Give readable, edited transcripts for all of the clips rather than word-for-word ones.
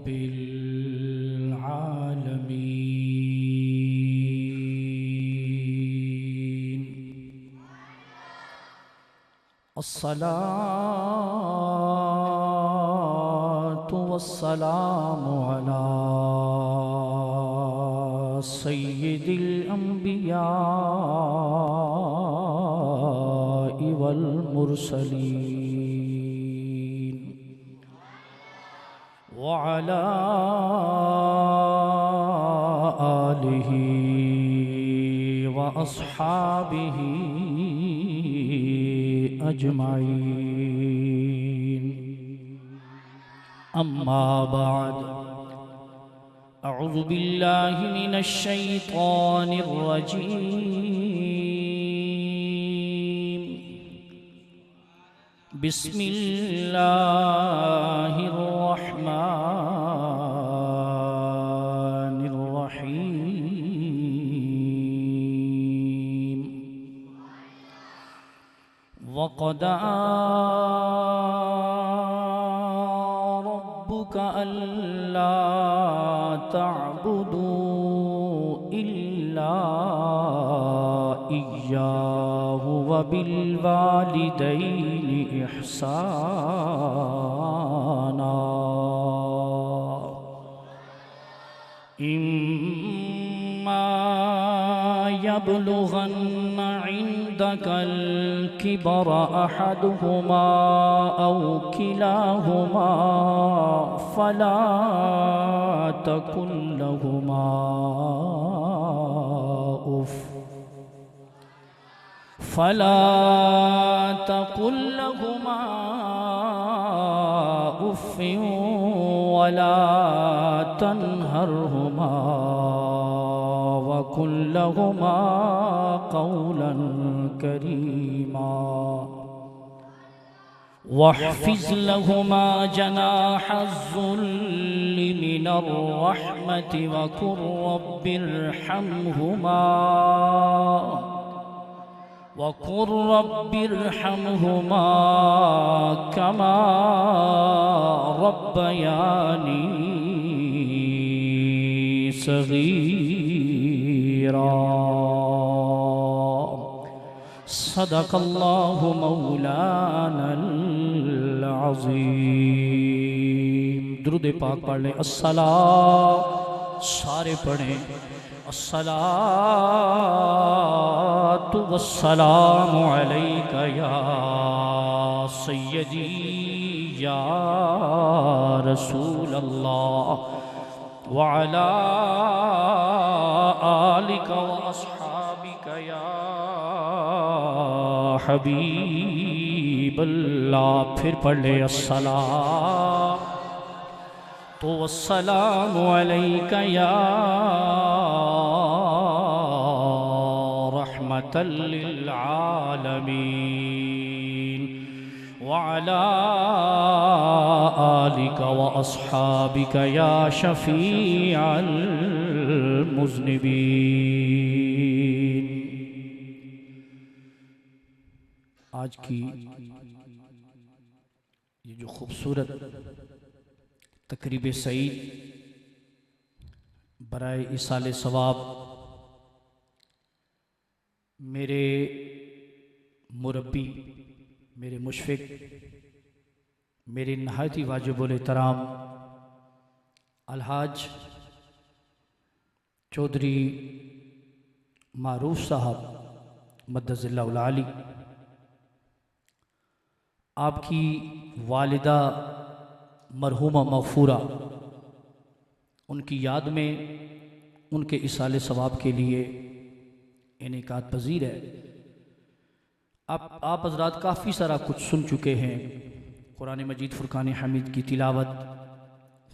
रब्बिल आलमीन। अस्सलातु वस्सलामु अला सय्यिदिल अंबिया वल मुरसलीन व अला आलिहि व अस्हाबिहि अजमाइन। अम्मा बाद, अऊज़ु बिल्लाहि मिनश शैतानिर रजीम। बिस्मिल्लाहिर रहमानिर रहीम। वक़दा रब्बुका अल्ला तअबुदू इल्ला इय्याहु व बिल वालिदैनि इहसाना। इम्मा यब्लुगन्न इंदकल किबर अहदुहुमा औ किलाहुमा फला तकुल लहुमा उफ़ उफ़्फ़िन वला तन्हरहुमा वकुल लहुमा क़ौलन करीमा। वहफ़िज़ लहुमा जनाहज़्ज़ुल्लि मिनर रहमति वक़ुल रब्बिरहमहुमा कमा रब्बयानी सगीरा। सदक़ल्लाहु मौलानल अज़ीम। दुरूद पाक पढ़ लें। सारे पढ़ें। अस्सलातु वस्सलामु अलैका या सय्यदी या रसूल अल्लाह व अला आलिका व अस्हाबिका या हबीब अल्लाह। फिर पढ़ ले। तो वस्सलामु अलैका या रहमतल लिल आलमीन व अला आलिका व अस्हाबिका या शफीअल मुज़निबीन। आज की ये जो खूबसूरत तकरीब सईद बराए इसाले सवाब मेरे मुरब्बी, मेरे मुशफ़िक़, मेरे नहायती वाजिबुल एहतराम अलहाज चौधरी मारूफ साहब मद्दज़िल्लाहुल आली, आपकी वालिदा मरहूमा मग़फ़ूरा, उनकी याद में उनके इसाले सवाब के लिए इनेकात पज़ीर है। आप हज़रात काफ़ी सारा कुछ सुन चुके हैं। कुरान मजीद फ़ुरक़ान हमीद की तिलावत,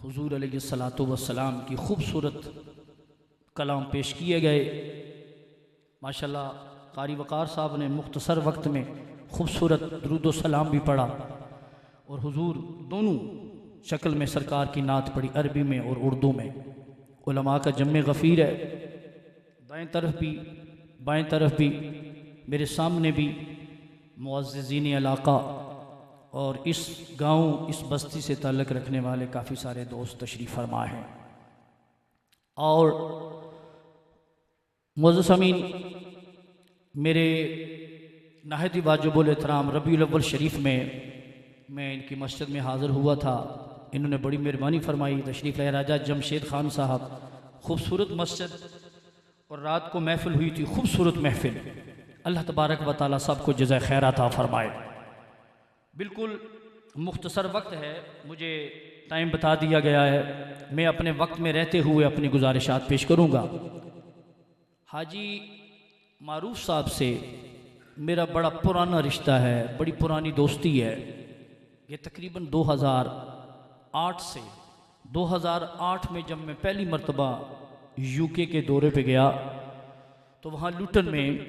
हुज़ूर अलैहिस्सलातु वस्सलाम की खूबसूरत कलाम पेश किए गए। माशाल्लाह कारी वक़ार साहब ने मुख्तसर वक्त में खूबसूरत दुरूद व सलाम भी पढ़ा और हुज़ूर दोनों शक्ल में सरकार की नात पढ़ी, अरबी में और उर्दू में। उलमा का जम्मे गफ़ीर है। दाएं तरफ भी बाएं तरफ भी मेरे सामने भी मुअज़्ज़िज़ीन इलाक़ा और इस गांव, इस बस्ती से ताल्लुक़ रखने वाले काफ़ी सारे दोस्त तशरीफ़ फरमा हैं। और मुअज़्ज़ज़ अमीन, मेरे नहायत वाजिबुल एहतराम रबीउल अव्वल शरीफ में मैं इनकी मस्जिद में हाज़िर हुआ था। इन्होंने बड़ी मेहरबानी फरमाई, तशरीफ़ लाए राजा जमशेद ख़ान साहब, खूबसूरत मस्जिद, और रात को महफ़िल हुई थी, खूबसूरत महफ़िल। अल्लाह तबारक व तआला सबको जज़ाए खैर अता फरमाए। बिल्कुल मुख्तसर वक्त है, मुझे टाइम बता दिया गया है, मैं अपने वक्त में रहते हुए अपनी गुजारिशात पेश करूँगा। हाजी मारूफ साहब से मेरा बड़ा पुराना रिश्ता है, बड़ी पुरानी दोस्ती है। ये तकरीबन 2008 से 2008 में जब मैं पहली मर्तबा यूके के दौरे पे गया तो वहाँ लुटन में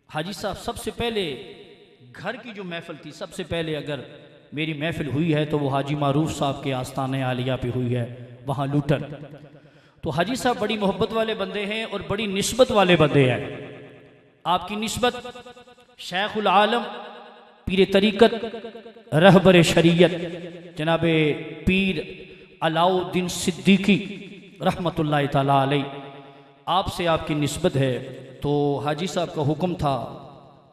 हाजी साहब सबसे पहले, घर की जो महफ़िल थी, सबसे पहले अगर मेरी महफ़िल हुई है तो वो हाजी मारूफ साहब के आस्ताने आलिया पे हुई है, वहाँ लुटन। तो हाजी साहब बड़ी मोहब्बत वाले बंदे हैं और बड़ी निस्बत वाले बंदे हैं। आपकी निस्बत शेखुल आलम, पीर तरीक़त, रहबर शरीयत जनाब पीर अलाउद्दीन सिद्दीकी रहमतुल्लाह ताला अलैह, आपसे आपकी निस्बत है। तो हाजी साहब का हुक्म था,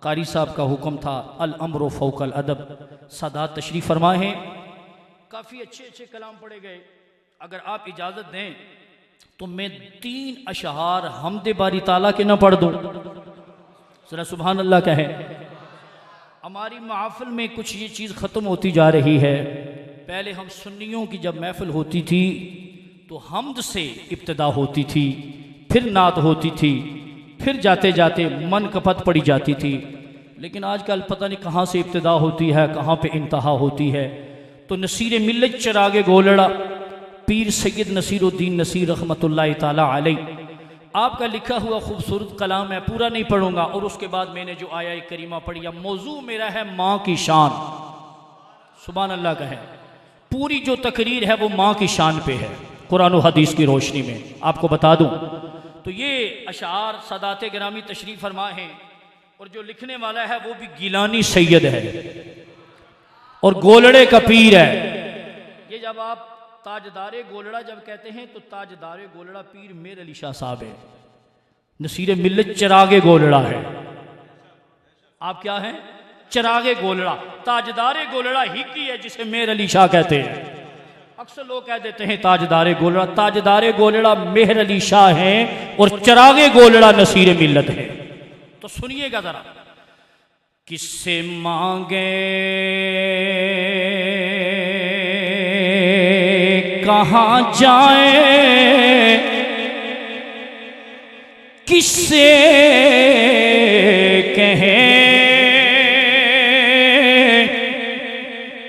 कारी साहब का हुक्म था, अल अम्र फ़ौक़ल अदब, सादात तशरीफ़ फरमाए हैं। काफ़ी अच्छे अच्छे कलाम पढ़े गए। अगर आप इजाज़त दें तो मैं 3 अशहार हमदे बारी ताला के ना पढ़ दूँ, ज़रा सुभान अल्लाह कहें। हमारी महफ़िल में कुछ ये चीज़ ख़त्म होती जा रही है। पहले हम सुन्नियों की जब महफ़िल होती थी तो हमद से इब्तिदा होती थी, फिर नात होती थी, फिर जाते जाते मन कपत पड़ी जाती थी। लेकिन आजकल पता नहीं कहाँ से इब्तिदा होती है, कहाँ पे इंतहा होती है। तो नसीर मिल्लत चरागे गोलड़ा पीर सैयद नसीरुद्दीन नसीर रहमतुल्लाह ताला अलैह, आपका लिखा हुआ खूबसूरत कलाम है, पूरा नहीं पढ़ूंगा। और उसके बाद मैंने जो आया करीमा पढ़ी, मौजू मेरा है माँ की शान, सुभान अल्लाह का है। पूरी जो तकरीर है वो माँ की शान पे है, कुरान और हदीस की रोशनी में आपको बता दूं। तो ये अशार सादाते गिरामी तशरीफ़ फरमा हैं, और जो लिखने वाला है वो भी गिलानी सैयद है और गोलड़े का पीर है। ये जब आप ताजदारे गोलड़ा जब कहते हैं तो ताजदारे गोलड़ा पीर मेर अली शाह साहब है, नसीर मिल्लत चरागे गोलड़ा है। आप क्या हैं? चरागे गोलड़ा, ताजदारे गोलड़ा ही की है जिसे मेर अली शाह कहते हैं। अक्सर लोग कह देते हैं ताजदारे गोलड़ा, ताजदारे गोलड़ा मेहर अली शाह हैं और चरागे गोलड़ा नसीर मिल्लत है। तो सुनिएगा जरा, किससे मांगे कहाँ जाए, किससे कहें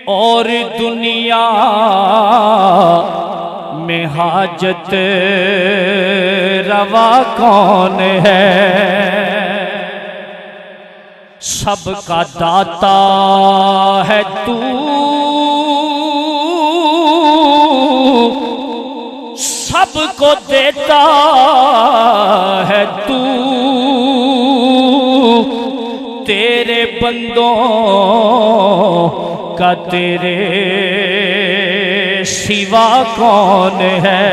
और दुनिया में हाजत रवा कौन है। सबका दाता है तू, सबको देता है तू, तेरे बंदों का तेरे सिवा कौन है।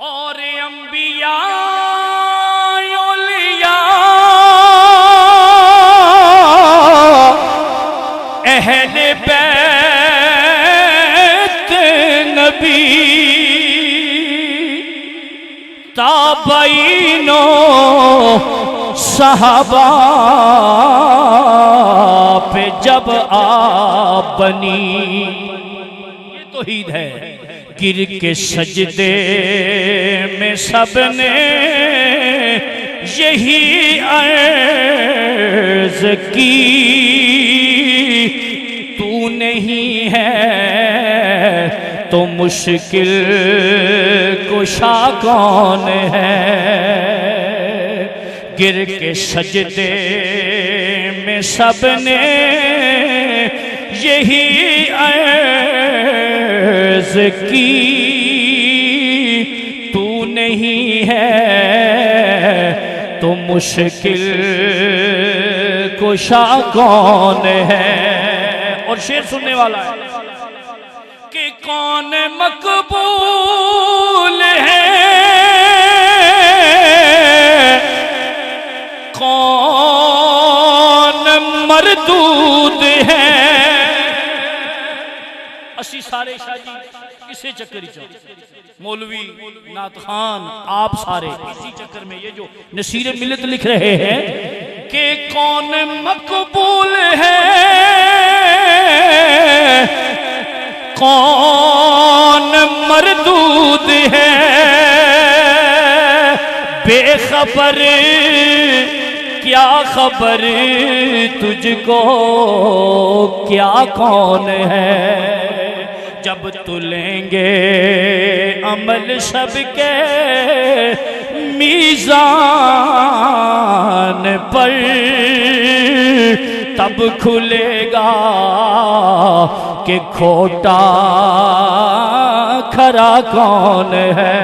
और अंबिया औलिया अहले बैत नबी ताबईनो सहाबा पे जब आप बनी, ये तो ईद है। गिर के सजदे में सबने यही अर्ज की, तू नहीं है तो मुश्किल कुशा कौन है। गिर के सजदे में सबने यही अर्ज की, तू नहीं है तो मुश्किल कुशा कौन है। और शेर सुनने वाला है कि कौन मकबूल है, कौन मरदूद है। असी सारे शाजी किसे चक्कर ही मौलवी नात खान आप सारे इसी चक्कर में ये जो नसीर मिलत लिख रहे हैं कि कौन मकबूल है, कौन मरदूद है। बेखबर क्या खबर तुझको क्या कौन है। जब तुलेंगे अमल सबके मीज़ान पर, तब खुलेगा कि खोटा खरा कौन है।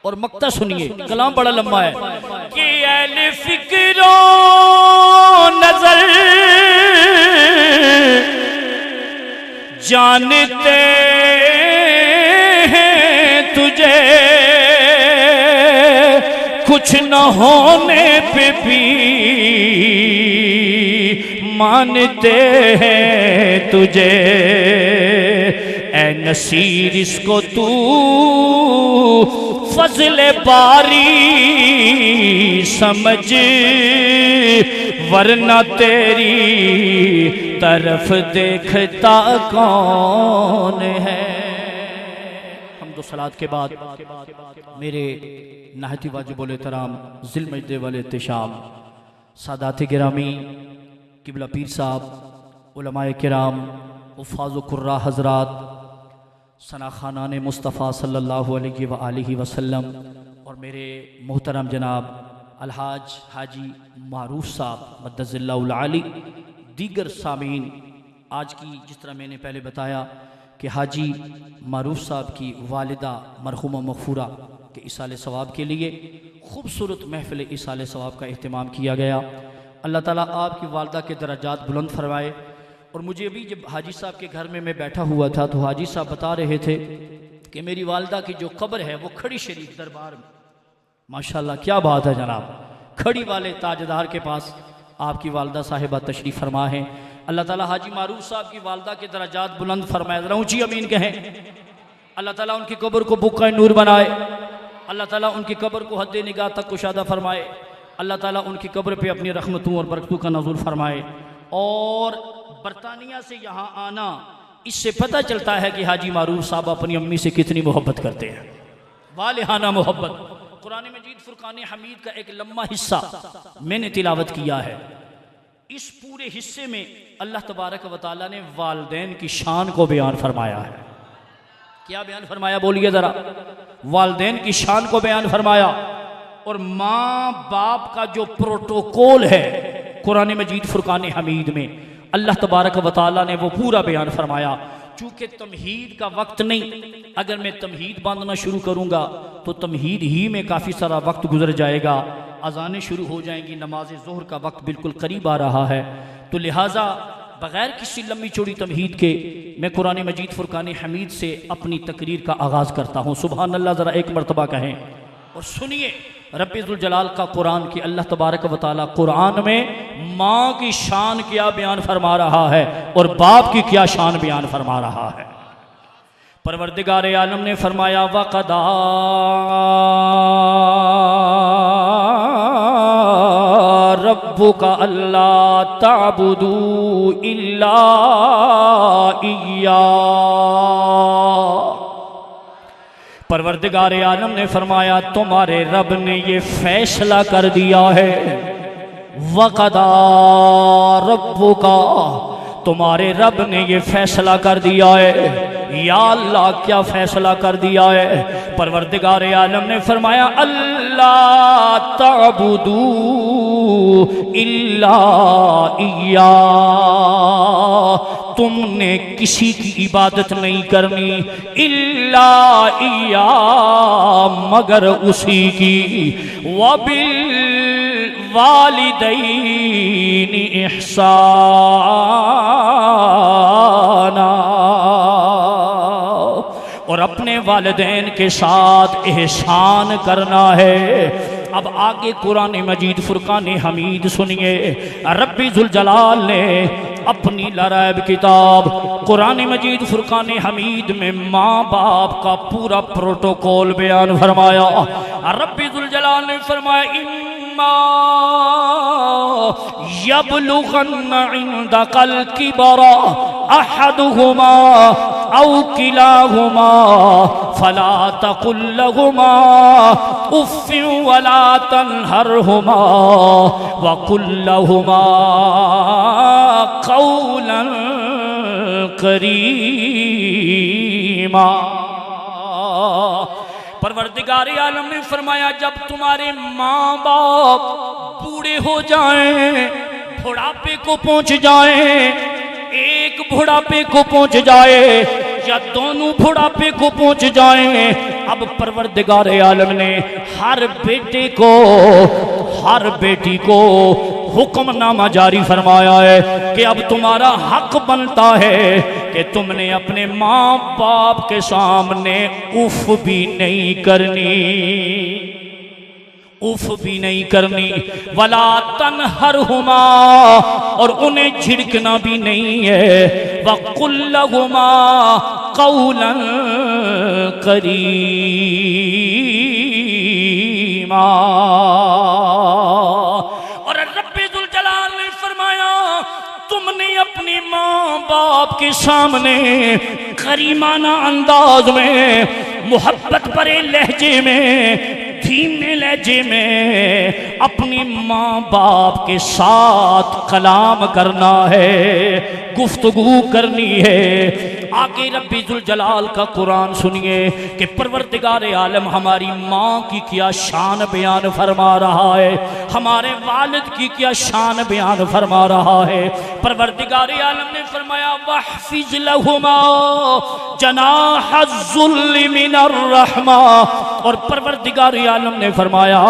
और मक्ता सुनिए, कलाम बड़ा लंबा है कि अहले फिक्रो नजर जानते हैं तुझे, कुछ न होने पे भी मानते हैं तुझे। ऐ नसीर इसको तू फज़ले बारी समझ, वरना तेरी तरफ देखता कौन है। हम तो सलात के बाद मेरे नहायती वाजिबुल एहतराम ज़िल मजदे वाले एहतशाम सादात गिरामी किबला पीर साहब, उलमाए किराम, उफ़ाज़ व कुर्रा हज़रात, सना खानान मुस्तफ़ा सल्लल्लाहु अलैहि वसल्लम और मेरे मोहतरम जनाब अलहाज हाजी मारूफ साहब मद्दज़िल्लाहुल आली, दीगर सामीन, आज की जिस तरह मैंने पहले बताया कि हाजी मारूफ साहब की वालिदा मरहुमा मग़फ़ूरा के इसाले सवाब के लिए खूबसूरत महफ़िल इसाले सवाब का अहतमाम किया गया। अल्लाह ताला आपकी वालिदा के दर्जात बुलंद फरमाए। और मुझे अभी जब हाजी साहब के घर में मैं बैठा हुआ था तो हाजी साहब बता रहे थे कि मेरी वालिदा की जो कब्र है वो खड़ी शरीफ दरबार में, माशाल्लाह क्या बात है जनाब, खड़ी वाले ताजदार के पास आपकी वालिदा साहिबा तशरीफ़ फरमा है। अल्लाह ताला हाजी मारूफ साहब की वालिदा के दर्जात बुलंद फरमाए, ज़रा ऊँची अमीन कहें। अल्लाह ताला उनकी कब्र को बुक़्क़ा नूर बनाए, अल्लाह ताला उनकी कब्र को हद निगाह तक कुशादा फरमाए, अल्लाह ताला उनकी कब्र पे अपनी रहमतों और बरकतों का नज़ुल फरमाए। और बरतानिया से यहाँ आना, इससे पता चलता है कि हाजी मारूफ साहब अपनी अम्मी से कितनी मोहब्बत करते हैं, वालिहाना मोहब्बत। कुरान मजीद फुरकान हमीद का एक लम्बा हिस्सा मैंने तिलावत किया है। इस पूरे हिस्से में अल्लाह तबारक व तआला ने वालिदैन की शान को बयान फरमाया है। क्या बयान फरमाया बोलिए ज़रा? वालिदैन की शान को बयान फरमाया। और माँ बाप का जो प्रोटोकॉल है कुरान मजीद फुरकान हमीद में अल्लाह तबारक व तआला ने वो पूरा बयान फरमाया। चूँकि तमहीद का वक्त नहीं, अगर मैं तमहीद बांधना शुरू करूँगा तो तमहीद ही में काफ़ी सारा वक्त गुजर जाएगा, अज़ानें शुरू हो जाएंगी, नमाज ज़ोहर का वक्त बिल्कुल करीब आ रहा है। तो लिहाजा बग़ैर किसी लंबी चौड़ी तमहीद के मैं कुरान मजीद फुरकान हमीद से अपनी तकरीर का आगाज़ करता हूँ। सुबहान अल्लाह, ज़रा एक मरतबा कहें और सुनिए रब्बुल जलाल का कुरान की अल्लाह तबारक व तआला कुरान में माँ की शान क्या बयान फरमा रहा है और बाप की क्या शान बयान फरमा रहा है। परवरदिगार आलम ने फरमाया वक़दा रब्बुका अल्ला ताबुदू इल्ला इय्या। परवरदिगार आलम ने फरमाया तुम्हारे रब ने ये फैसला कर दिया है, वक़दा रब्बुका, तुम्हारे रब ने ये फैसला कर दिया है। या अल्लाह क्या फैसला कर दिया है? परवरदिगार आलम ने फरमाया अल्लाह ताबुदू इल्ला इय्या, तुमने किसी की इबादत नहीं करनी इल्ला इया मगर उसी की, वबिल वालिदैनि इहसाना, और अपने वालिदैन के साथ एहसान करना है। अब आगे कुरान मजीद फुरकान हमीद सुनिए। रब्बी जुल जलाल ने अपनी लरैब किताब कुरान मजीद फुरकान हमीद में माँ बाप का पूरा प्रोटोकॉल बयान फरमाया। रब्बी जुल जलाल ने फरमाया इम्मा यबलुगन्ना इंदकल किबरा अहदुहुमा औ किलाहुमा फला तकुल लहुमा उफ्फिन वला तनहरहुमा वकुल लहुमा कौलन करीमा। परवरदिगार आलम ने फरमाया जब तुम्हारे माँ बाप बूढ़े हो जाएं, बुढ़ापे को पहुंच जाएं, एक बुढ़ापे को पहुंच जाए या दोनों बुढ़ापे को पहुंच जाएं, अब परवरदिगार आलम ने हर बेटे को हर बेटी को हुक्मनामा जारी फरमाया है कि अब तुम्हारा हक बनता है कि तुमने अपने माँ बाप के सामने उफ भी नहीं करनी, उफ भी नहीं करनी, वला तनहरहुमा, और उन्हें झिड़कना भी नहीं है, वकुल लहुमा कौलन करीमा। और रब्बे जुल जलाल ने फरमाया तुमने अपनी माँ बाप के सामने करीमाना अंदाज में, मोहब्बत भरे लहजे में, धीमे लहजे में अपनी माँ बाप के साथ कलाम करना है, गुफ्तगू करनी है। आगे रब्बी जुल जलाल का कुरान सुनिए कि परवरदिगार आलम हमारी माँ की क्या शान बयान फरमा रहा है, हमारे वालिद की क्या शान बयान फरमा रहा है। परवरदिगार आलम ने फरमाया वहफिज लहुमा जनाहज़्ज़ुल्लि मिनर रहमा, और परवरदिगार आलम ने फरमाया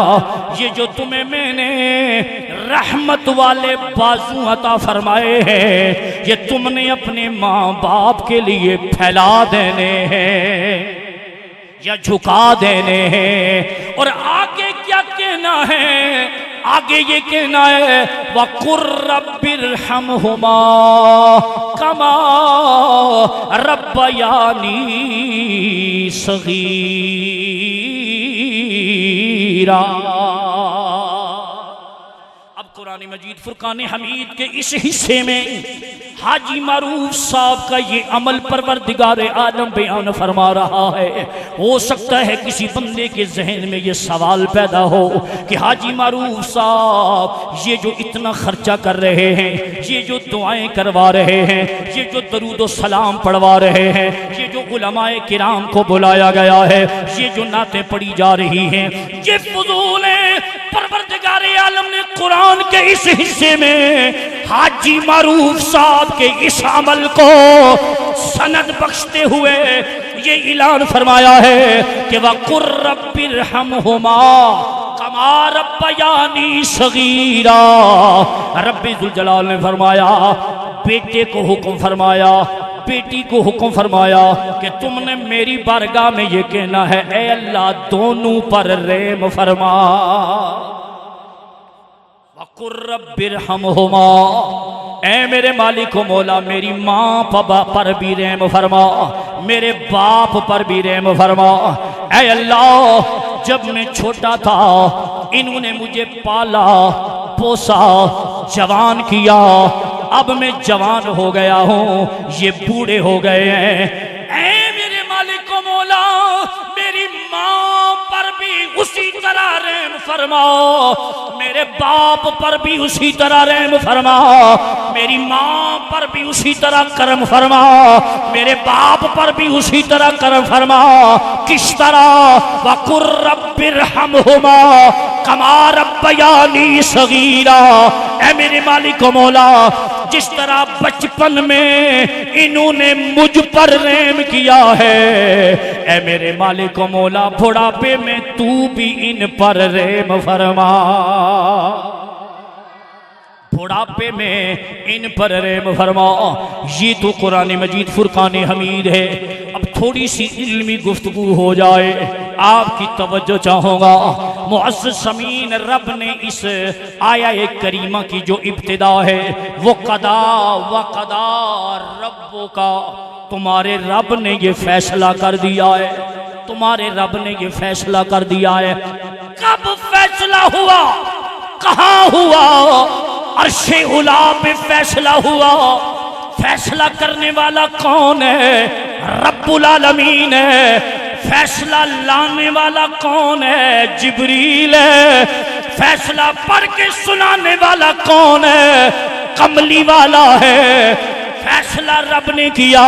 ये जो तुम्हें मैंने रहमत वाले बाजू अता फरमाए हैं ये तुमने अपने माँ बाप के लिए फैला देने हैं या झुका देने हैं। और आगे क्या कहना है, आगे ये कहना है वकुर रब्बिरहमहुमा कमा रब्बयानी सगीरा। अब कुरान मजीद फुरकान हमीद के इस हिस्से में हाजी मारूफ साहब का ये अमल परवरदिगार आलम बयान फरमा रहा है। हो सकता है किसी बंदे के जहन में ये सवाल पैदा हो कि हाजी मारूफ साहब ये जो इतना खर्चा कर रहे हैं, ये जो दुआएं करवा रहे हैं, ये जो दरूद सलाम पढ़वा रहे हैं, ये जो उलमाए किराम को बुलाया गया है, ये जो नातें पढ़ी जा रही हैं, ये फुजूल है। परवरदिगार आलम ने कुरान के इस हिस्से में हाजी मारूफ साहब के इस अमल को सनद बख्शते हुए ये ऐलान फरमाया है कि वकुर रब्बिरहमहुमा कमा रब्बयानी सगीरा। रब्बी जुल जलाल ने फरमाया बेटे को हुक्म फरमाया, बेटी को हुक्म फरमाया कि तुमने मेरी बारगाह में ये कहना है ऐ अल्लाह दोनों पर रहम फरमा। वकुर रब्बिरहमहुमा, ऐ मेरे मालिक मौला मेरी माँ पर भी रहम फरमा, मेरे बाप पर भी रहम फरमा। ऐ अल्लाह जब मैं छोटा था इन्होंने मुझे पाला पोसा जवान किया, अब मैं जवान हो गया हूँ, ये बूढ़े हो गए हैं। ऐ मेरे मालिक मौला मेरी माँ पर भी उसी तरह रहम फरमा, मेरे बाप पर भी उसी तरह रहम फरमा, मेरी माँ पर भी उसी तरह करम फरमा, मेरे बाप पर भी उसी तरह करम फरमा। किस तरह? वकुर रब्बिरहमहुमा कमा रब्बयानी सगीरा। ऐ मेरे मालिक मौला, जिस तरह बचपन में इन्होंने मुझ पर रहम किया है, ऐ मेरे मालिक मौला बुढ़ापे में तू भी इन पर रहम फरमा। बुढ़ापे में इन पर रहम फरमा। ये तो कुरान मजीद फुरकान हमीद है। अब थोड़ी सी इल्मी गुफ्तगू हो जाए, आपकी तवज्जो चाहूँगा। मुअज़्ज़ज़ समीन, रब ने इस आया करीमा की जो इब्तिदा है वो कदा व कदा रब्बो का, तुम्हारे रब ने ये फैसला कर दिया है, तुम्हारे रब ने ये फैसला कर दिया है। कब फैसला हुआ, कहाँ हुआ? अर्शे उला पे फैसला हुआ। फैसला करने वाला कौन है? रब्बुल आलमीन है। फैसला लाने वाला कौन है? जिब्रील है। फैसला पढ़ के सुनाने वाला कौन है? कमली वाला है। फैसला रब ने किया,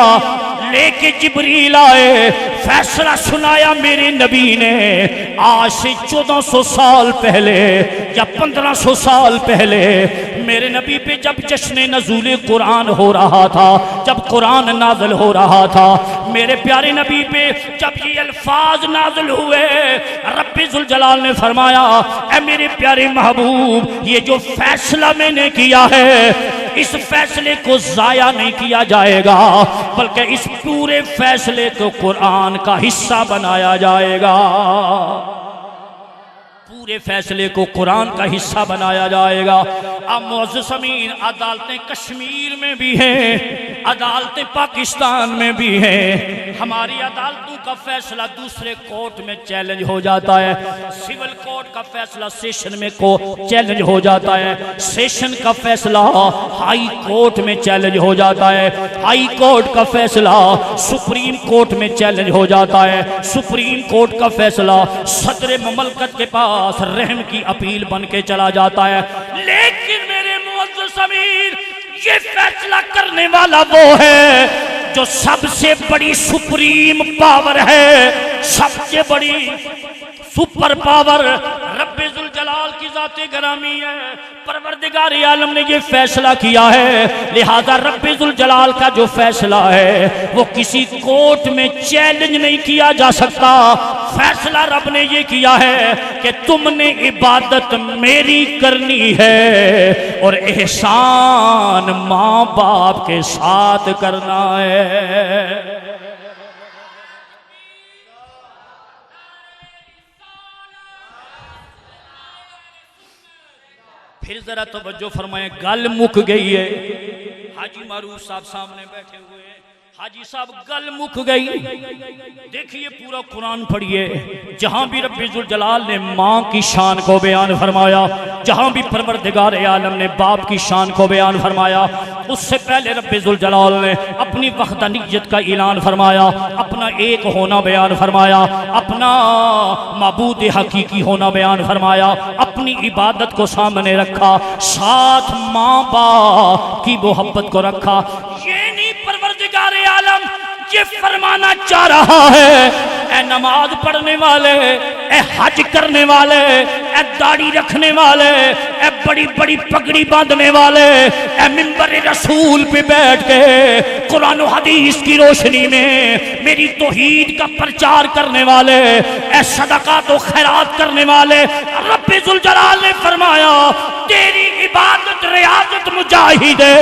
लेके जिब्रील आए, फैसला सुनाया मेरे नबी ने। आज से 1400 साल पहले या 1500 साल पहले मेरे नबी पे जब जश्न नज़ूल कुरान हो रहा था, जब कुरान नाज़िल हो रहा था, मेरे प्यारे नबी पे जब ये अल्फाज नाज़िल हुए, रब्बे ज़ुल जलाल ने फरमाया, ऐ मेरे प्यारे महबूब, ये जो फैसला मैंने किया है, इस फैसले को जाया नहीं किया जाएगा, बल्कि इस पूरे फैसले को कुरान का हिस्सा बनाया जाएगा। पूरे फैसले को कुरान का हिस्सा बनाया जाएगा। अब मुअज़्ज़ज़ समीन, अदालतें कश्मीर में भी हैं, अदालतें पाकिस्तान में भी हैं। हमारी अदालतों का फैसला दूसरे कोर्ट में चैलेंज हो जाता है। सिविल कोर्ट का फैसला सेशन में को चैलेंज हो जाता है। सेशन का फैसला हाई कोर्ट में चैलेंज हो जाता है। हाई कोर्ट का फैसला सुप्रीम कोर्ट में चैलेंज हो जाता है। सुप्रीम कोर्ट का फैसला सदर ममलकत के पास रहम की अपील बन के चला जाता है। लेकिन मेरे मुअज़्ज़ज़ समीर, ये फैसला करने वाला वो है जो सबसे बड़ी सुप्रीम पावर है, सबसे बड़ी सुपर पावर रब्बे ज़ुल जलाल की ज़ाते गरामी है। परवरदिगार आलम ने ये फैसला किया है, लिहाजा रब्बे ज़ुल जलाल का जो फैसला है वो किसी कोर्ट में चैलेंज नहीं किया जा सकता। फैसला रब ने ये किया है कि तुमने इबादत मेरी करनी है और एहसान माँ बाप के साथ करना है। फिर जरा तवज्जो फरमाएं, गल मुक गई है। हाजी मारूफ साहब सामने बैठे हुए हैं। हाजी साहब, गल मुक गई। देखिए पूरा कुरान पढ़िए, जहां भी रब्बे ज़ुल जलाल ने माँ की शान को बयान फरमाया, जहां भी परवरदिगार आलम ने बाप की शान को बयान फरमाया, उससे पहले रब्बे ज़ुल जलाल ने अपनी वहदानियत का ऐलान फरमाया, अपना एक होना बयान फरमाया, अपना माबूद हकीकी होना बयान फरमाया, अपनी इबादत को सामने रखा, साथ माँ बाप की मोहब्बत को रखा। ये नहीं परवरदिगार आलम ये फरमाना चाह रहा है, ए नमाज पढ़ने वाले, ए हज करने वाले, ए दाढ़ी रखने वाले, ए बड़ी बड़ी पगड़ी बांधने वाले, ए मिंबर रसूल पे बैठ के कुरान और हदीस की रोशनी में मेरी तौहीद का प्रचार करने वाले, ए सदक़ात और खैरात करने वाले, रब्बे ज़ुल जलाल ने फरमाया, तेरी इबादत रियाजत मुजाहिदे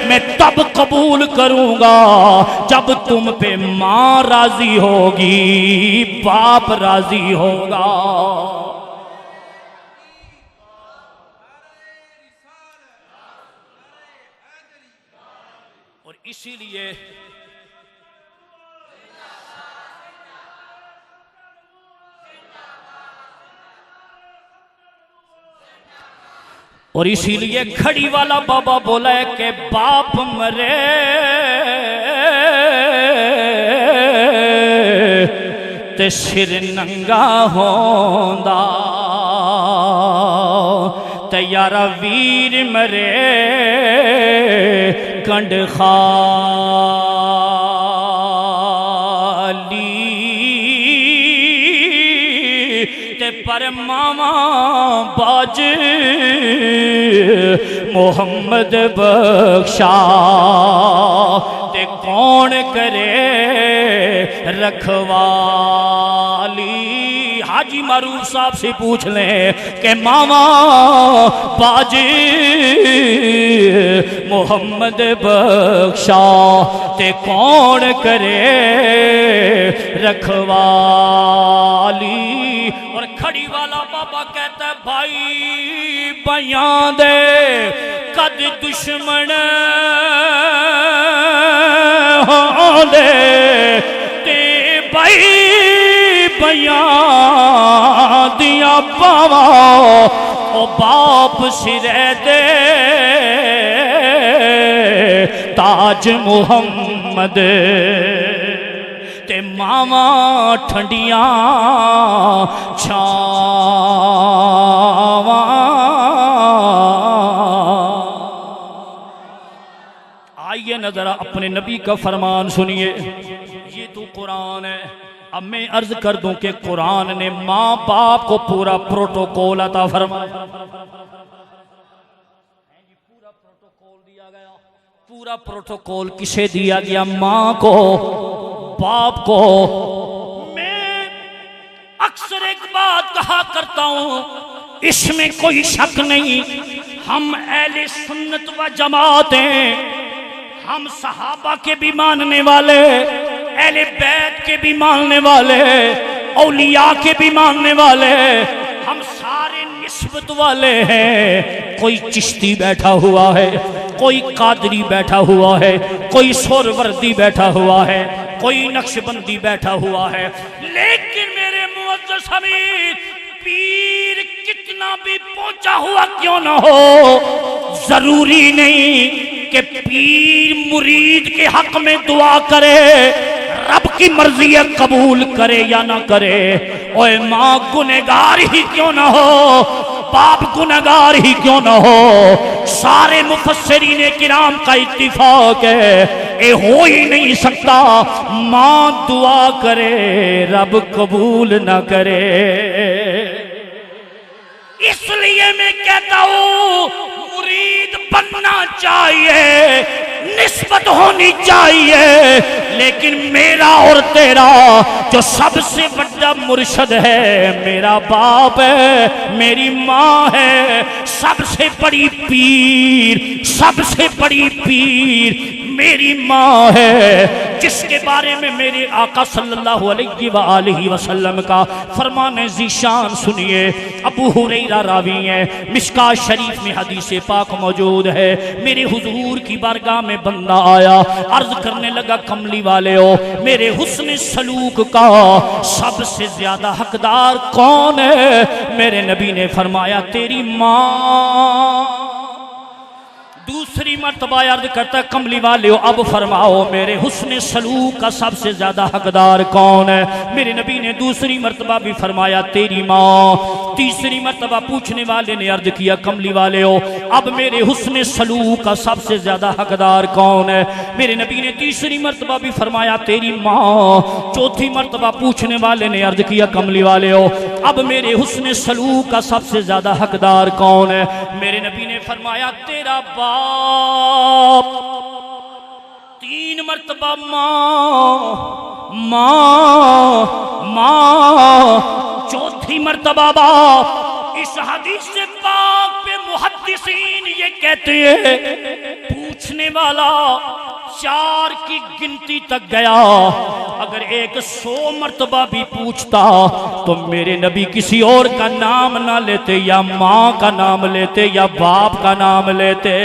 मैं तब कबूल करूंगा जब तुम पे माँ राजी होगी, बाप राजी होगा। और इसीलिए खड़ी वाला बाबा बोला है कि बाप मरे ते सिर नंगा होंदा, ते यारा वीर मरे कंड खाली, ते पर मामा बाज मोहम्मद बख्शा ते कौन करे रखवाली। हाजी मारूफ साहब से पूछ लें कि मामा बाजी मोहम्मद बख्शा ते कौन करे रखवाली। और खड़ी वाला बाबा कहता है भाई बयां दे कद दुश्मन होंदे ते भाई बयां दिया पावा ओ बाप सिरे दे ताज मुहम्मद ते मावा ठंडियां छावा। आइए नजरा अपने नबी का फरमान सुनिए। ये तो कुरान है। अब मैं अर्ज कर दूं कि कुरान ने माँ बाप को पूरा प्रोटोकॉल अता फरमाया। पूरा प्रोटोकॉल दिया गया। पूरा प्रोटोकॉल किसे दिया गया? माँ को, बाप को। मैं अक्सर एक बात कहा करता हूं, इसमें कोई शक नहीं, हम अहले सुन्नत व जमात हैं। हम सहाबा के भी मानने वाले, अहले बैत के भी मानने वाले, औलिया के भी मानने वाले, हम सारे निस्बत वाले हैं। कोई चिश्ती बैठा हुआ है, कोई कादरी बैठा हुआ है, कोई सोरवर्दी बैठा हुआ है, कोई नक्शबंदी बैठा हुआ है। लेकिन मेरे मुअज्जज़ हमीद पीर कितना भी पहुंचा हुआ क्यों ना हो, जरूरी नहीं कि पीर मुरीद के हक में दुआ करे, रब की मर्जी है कबूल करे या ना करे। ओए माँ गुनहगार ही क्यों ना हो, बाप गुनहगार ही क्यों ना हो, सारे मुफस्सिरीन किराम का इत्तिफाक है ये हो ही नहीं सकता। माँ दुआ करे रब कबूल ना करे। इसलिए मैं कहता हूं मुरीद बनना चाहिए, निस्बत होनी चाहिए, लेकिन मेरा और तेरा जो सबसे बड़ा मुर्शद है मेरा बाप है, मेरी माँ है। सबसे बड़ी पीर, सबसे बड़ी पीर मेरी माँ है, जिसके बारे में मेरे आका सल्लल्लाहु अलैहि वसल्लम का फरमाने ज़ीशान सुनिए। अबू हुरैरा रावी है, मिशकात शरीफ में हदीस पाक मौजूद है। मेरे हुजूर की बारगाह में बंदा आया, अर्ज करने लगा कमली वाले हो, मेरे हुस्न सलूक का सबसे ज्यादा हकदार कौन है? मेरे नबी ने फरमाया तेरी माँ। दूसरी मर्तबा अर्ज करता कमली वाले हो अब फरमाओ मेरे हुस्न सलूक का सबसे ज्यादा हकदार कौन है? मेरे नबी ने दूसरी मर्तबा भी फरमाया तेरी माँ। तीसरी मर्तबा पूछने वाले ने अर्ज किया कमली वाले हो अब मेरे हुस्न सलूक का सबसे ज्यादा हकदार कौन है? मेरे नबी ने तीसरी मर्तबा भी फरमाया तेरी माँ। चौथी मर्तबा पूछने वाले ने अर्ज किया कमली वाले हो अब मेरे हुस्न सलूक का सबसे ज्यादा हकदार कौन है? मेरे नबी ने फरमाया तेरा बाप। तीन मर्तबा माँ माँ माँ, चौथी मर्तबा बाप। इस हदीस से पाक पे मुहद्दिसीन ये कहते हैं पूछने वाला 4 की गिनती तक गया। अगर 100 मर्तबा भी पूछता तो मेरे नबी किसी और का नाम ना लेते, या माँ का नाम लेते, या बाप का नाम लेते,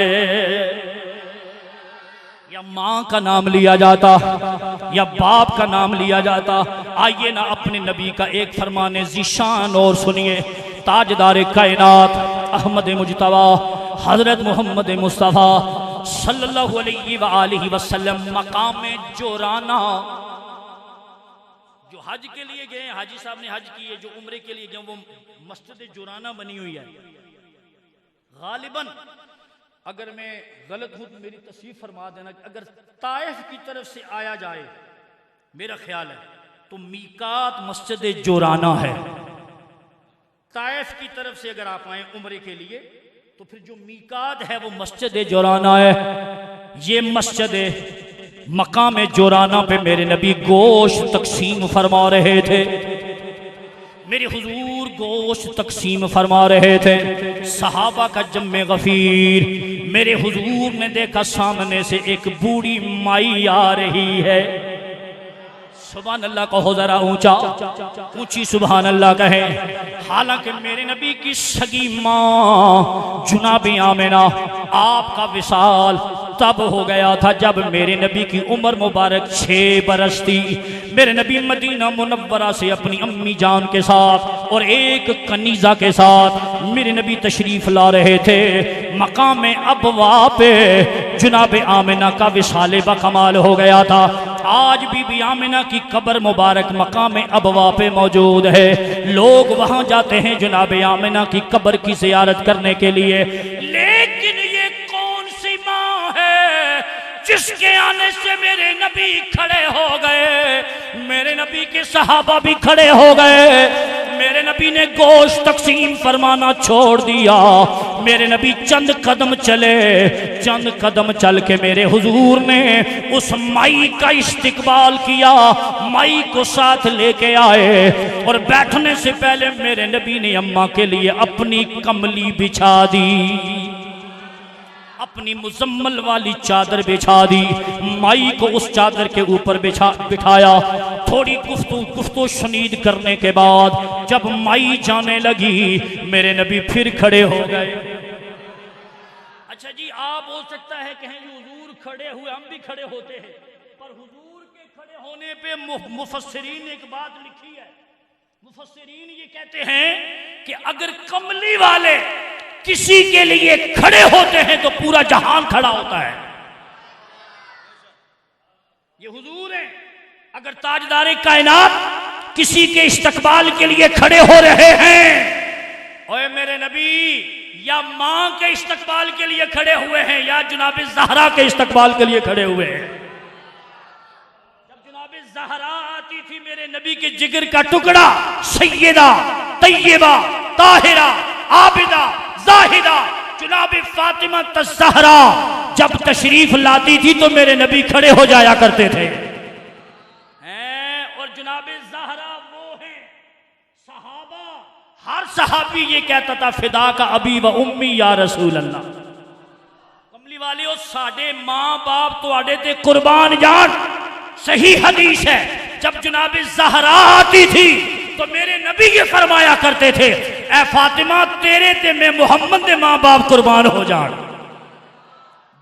या माँ का नाम लिया जाता, या बाप का नाम लिया जाता। आइए ना अपने नबी का एक फरमाने ज़ीशान और सुनिए। ताजदार कायनात अहमद मुजतबा हजरत मोहम्मद मुस्तफ़ा सल्लल्लाहु अलैहि वसल्लम मकाम जोराना, जो हज के लिए गए, हाजी साहब ने हज किए, जो उम्रे के लिए गए, वो मस्जिद जोराना बनी हुई है। गालिबन अगर मैं गलत हूं तो मेरी तस्वीर फरमा देना। अगर ताइफ की तरफ से आया जाए मेरा ख्याल है तो मीकात मस्जिद जोराना है। ताइफ की तरफ से अगर आप आए उम्रे के लिए तो फिर जो मीकात है वो मस्जिद जोराना है। ये मस्जिद मकाम जोराना पे मेरे नबी गोश्त तकसीम फरमा रहे थे। मेरे हुजूर गोश्त तकसीम फरमा रहे थे। सहाबा का जम्मे गफीर, मेरे हुजूर ने देखा सामने से एक बूढ़ी माई आ रही है। सुभान अल्लाह कहो जरा ऊंचा, ऊंची सुभान अल्लाह कहे। हालांकि मेरे नबी की सगी माँ जुनाबी आमिना, आपका विसाल तब हो गया था जब मेरे नबी की उम्र मुबारक 6 बरस थी। मेरे नबी मदीना मुनव्वरा से अपनी अम्मी जान के साथ और एक कनीजा के साथ मेरे नबी तशरीफ ला रहे थे। मकाम अबवा पे जुनाब आमिना का विसाल बकमाल हो गया था। आज बीबी आमिना की कब्र मुबारक मकाम अबवा पे मौजूद है। लोग वहां जाते हैं जुनाब आमिना की कब्र की ज़ियारत करने के लिए। लेकिन ये कौन सी माँ है जिसके आने से मेरे नबी खड़े हो गए, मेरे नबी के सहाबा भी खड़े हो गए। मेरे नबी ने गोश्त तकसीम फरमाना छोड़ दिया। मेरे नबी चंद कदम चले, चंद कदम चल के मेरे हुजूर ने उस माई का इस्तिकबाल किया, माई को साथ लेके आए और बैठने से पहले मेरे नबी ने अम्मा के लिए अपनी कमली बिछा दी, अपनी मुजम्मल वाली चादर बिछा दी। माई को उस चादर के ऊपर बिठाया। थोड़ी गुफ्तगू शनीद करने के बाद जब माई जाने लगी, मेरे नबी फिर खड़े हो गए। अच्छा जी, आप हो सकता है कहें हुजूर खड़े हुए, हम भी खड़े होते हैं, पर हुजूर के खड़े होने पे मुफस्सिरीन ने एक बात लिखी है। मुफस्सिरीन ये कहते हैं कि अगर कमली वाले किसी के लिए खड़े होते हैं तो पूरा जहान खड़ा होता है। ये हुजूर हैं। अगर ताजदारे कायनात किसी के इस्तकबाल के लिए खड़े हो रहे हैं, ओए मेरे नबी, या मां के इस्तकबाल के लिए खड़े हुए हैं या जनाब ज़हरा के इस्तकबाल के लिए खड़े हुए हैं। जब जनाब ज़हरा आती थी, मेरे नबी के जिगर का टुकड़ा सैयदा तैयबा ताहिरा आबिदा जाहिदा जनाब फातिमा ज़हरा जब तशरीफ लाती थी तो मेरे नबी खड़े हो जाया करते थे। और जनाब ज़हरा वो है सहाबा, हर सहाबी ये कहता था फिदा का अबी व उम्मी या रसूल अल्लाह। कमली वाले हो, साडे मां बाप तुहाडे ते कुर्बान जान। सही हदीस है, जब जनाब ज़हरा आती थी तो मेरे नबी ये फरमाया करते थे, ए फातिमा तेरे ते मैं मोहम्मद के माँ बाप कुर्बान हो जान।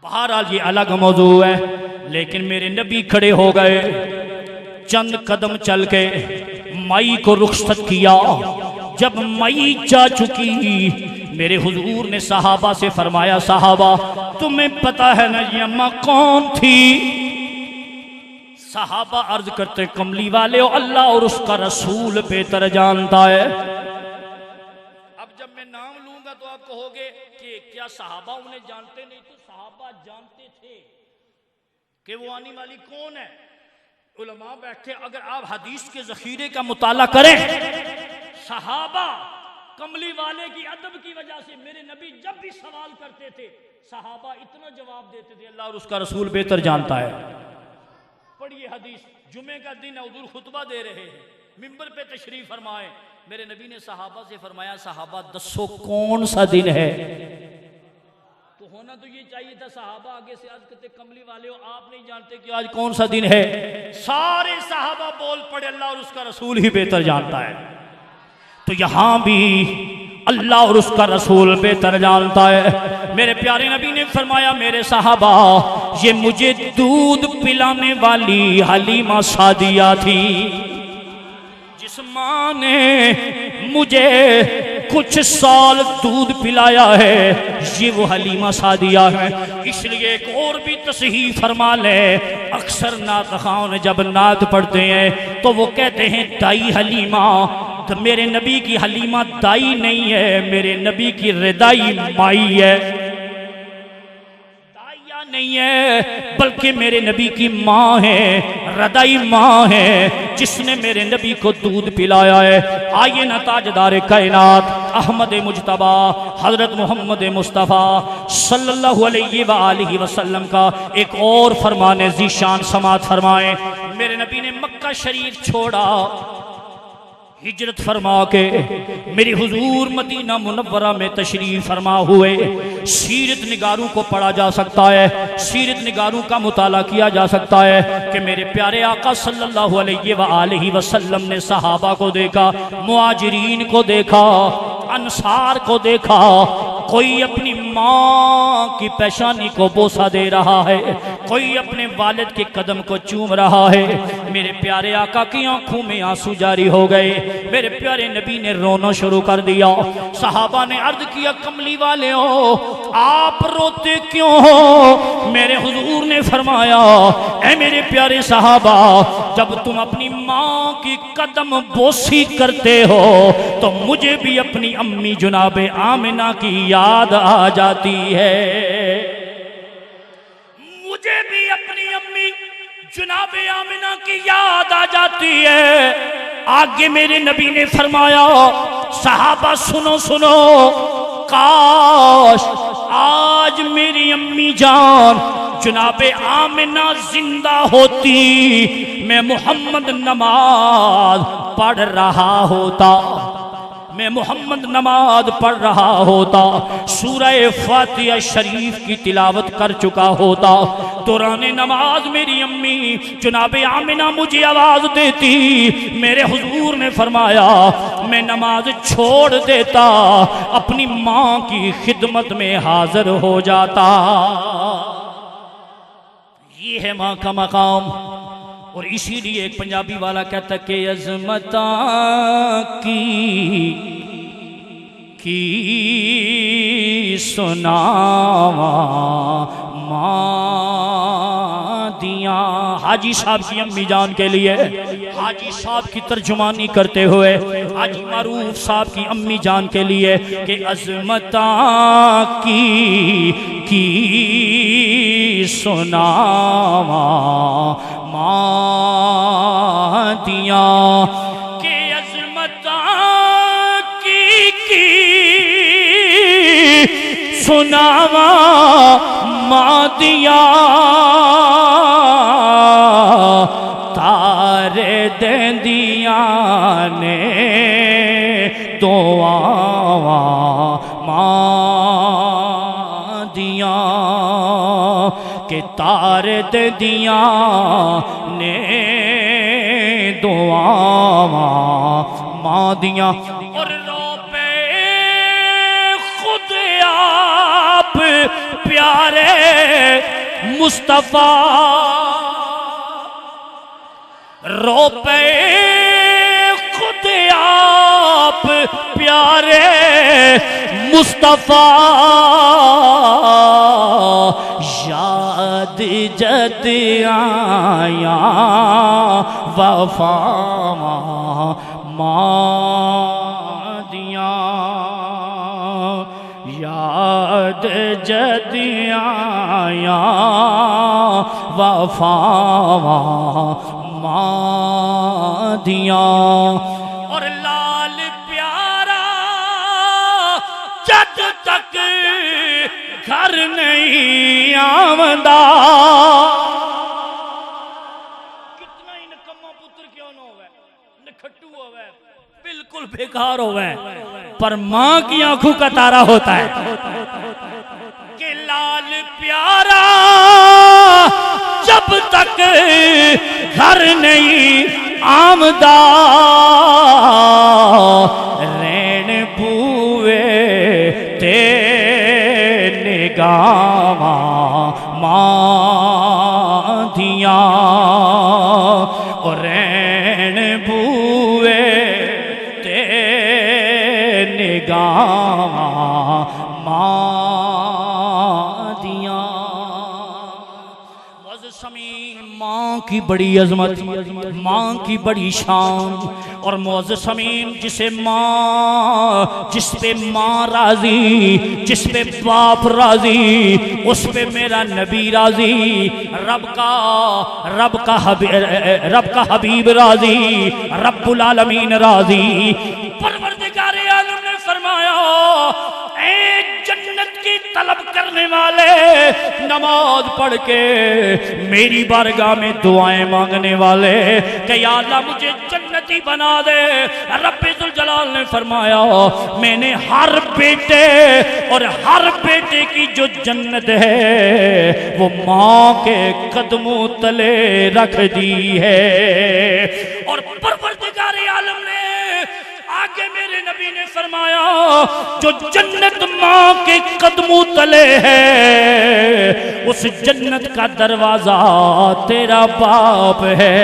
बहरहाल ये अलग मौजू है, लेकिन मेरे नबी खड़े हो गए। चंद कदम चल के माई को रुखसत किया। जब माई जा चुकी, मेरे हुजूर ने सहाबा से फरमाया, सहाबा तुम्हें पता है ना ये अम्मा कौन थी? सहाबा अर्ज करते, कमली वाले हो, अल्लाह और उसका रसूल बेहतर जानता है। अब जब मैं नाम लूंगा तो आप कहोगे कि क्या सहाबा उन्हें जानते नहीं? तो सहाबा जानते थे कि वो आने वाली कौन है। उलमा बैठे, अगर आप हदीस के जखीरे का मुताला करें, सहाबा कमली वाले की अदब की वजह से मेरे नबी जब भी सवाल करते थे, सहाबा इतना जवाब देते थे, अल्लाह और उसका रसूल बेहतर जानता है। पढ़िए हदीस, जुमे का दिन हुजूर खुतबा दे रहे हैं, मिंबर पे तशरीफ फरमाए, मेरे नबी ने सहाबा से फरमाया, सहाबा दसो कौन सा दिन है? तो होना तो ये चाहिए था, सहाबा आगे से अर्ज करते, कमली वाले हो आप नहीं जानते कि आज कौन सा दिन है? सारे सहाबा बोल पड़े, अल्लाह और उसका रसूल ही बेहतर जानता है। तो यहां भी अल्लाह और उसका रसूल बेहतर जानता है। मेरे प्यारे नबी ने फरमाया, मेरे सहाबा, ये मुझे दूध पिलाने वाली हलीमा सादिया थी। जिस माँ ने मुझे कुछ साल दूध पिलाया है, ये वो हलीमा सादिया है। इसलिए एक और भी तस्हीह फरमा ले, अक्सर नात खान जब नात पढ़ते हैं तो वो कहते हैं दाई हलीमा। तो मेरे नबी की हलीमा दाई नहीं है, मेरे नबी की रिदाई माई है। दाइया नहीं है बल्कि मेरे नबी की माँ है, रदाई माँ है जिसने मेरे नबी को दूध पिलाया है। आइए ना ताजदार कायनात अहमद मुजतबा हजरत मोहम्मद मुस्तफ़ा सल्लल्लाहु अलैहि वसल्लम का एक और फरमाने ज़ीशान समात फरमाए। मेरे नबी ने मक्का शरीफ छोड़ा, हिजरत फरमा के मेरी हुजूर मदीना मुनव्वरा में तशरीफ फरमा हुए। सीरत निगारों को पढ़ा जा सकता है, सीरत निगारों का मुताला किया जा सकता है कि मेरे प्यारे आका सल्लल्लाहु अलैहि वसल्लम ने सहाबा को देखा, मुहाजिरीन को देखा, अंसार को देखा, कोई अपनी माँ की पेशानी को बोसा दे रहा है, कोई अपने वालिद के कदम को चूम रहा है। मेरे प्यारे आका की आंखों में आंसू जारी हो गए। मेरे प्यारे नबी ने रोना शुरू कर दिया। सहाबा ने अर्ज किया, कमली वाले हो आप रोते क्यों हो? मेरे हुजूर ने फरमाया, ऐ मेरे प्यारे सहाबा, जब तुम अपनी माँ की कदम बोसी करते हो तो मुझे भी अपनी अम्मी जुनाबे आमिना की याद आ जाती है। मुझे भी अपनी अम्मी जुनाबे आमिना की याद आ जाती है। आगे मेरे नबी ने फरमाया, सहाबा सुनो सुनो, काश आज मेरी अम्मी जान जुनाबे आमिना जिंदा होती, मैं मोहम्मद नमाज पढ़ रहा होता, मैं मोहम्मद नमाज पढ़ रहा होता, सूरह फातिहा शरीफ की तिलावत कर चुका होता। दौरान नमाज मेरी अम्मी जुनाबे आमिना मुझे आवाज देती, मेरे हुजूर ने फरमाया मैं नमाज छोड़ देता, अपनी माँ की खिदमत में हाजिर हो जाता। ये है माँ का मकाम। और इसीलिए एक पंजाबी वाला कहता कि अज़मता की सुनावा माँ दिया। हाजी साहब की अम्मी जान के लिए हाजी साहब की तर्जुमानी करते हुए हाजी मारूफ साहब की अम्मी जान के लिए कि अज़मता की सुनावा माँ दिया, के अज़मता की सुनावा माँ दिया, तारे देंदिया ने दुआवा माँ दिया, के तारे देंदिया ने दुआवा माँ दिया। और रोपे खुद आप प्यारे मुस्तफा, रोपे खुद आप प्यारे मुस्तफा, याद जद आया वफा माँ दिया, याद जद आया वफा माँ दिया। और लाल प्यारा जद तक घर नहीं आमदा, कितना ही निकम्मा पुत्र क्यों न होवे, नखट्टू होवे, बिल्कुल बेकार होवे, पर माँ की आंखों का तारा होता है। कि लाल प्यारा जब तक घर नहीं आमदा, रैन बूवे ते निगावा माँ दिया, और रैन बूवे ते निगावा माँ दिया। समीन माँ की बड़ी अजमत, माँ की बड़ी शान। और मुअज़्ज़ज़ समीन जिसे माँ, जिस पे माँ राजी, जिस पे बाप राजी, उस पे मेरा नबी राजी, रब का हबीब राजी, रब्बुल आलमीन राजी। परवरदिगार आलम ने फरमाया, ए जन्नत की तलब करने वाले, नमाज पढ़ के मेरी बारगाह में दुआएं मांगने वाले, कि या अल्लाह मुझे जन्नती बना दे। रब्बे जुल जलाल ने फरमाया, मैंने हर बेटे और हर बेटे की जो जन्नत है वो माँ के कदमों तले रख दी है। और परवरदिगार आलम ने आगे मेरे नबी ने फरमाया, जो जन्नत माँ के कदमों तले है, उस जन्नत का दरवाजा तेरा बाप है।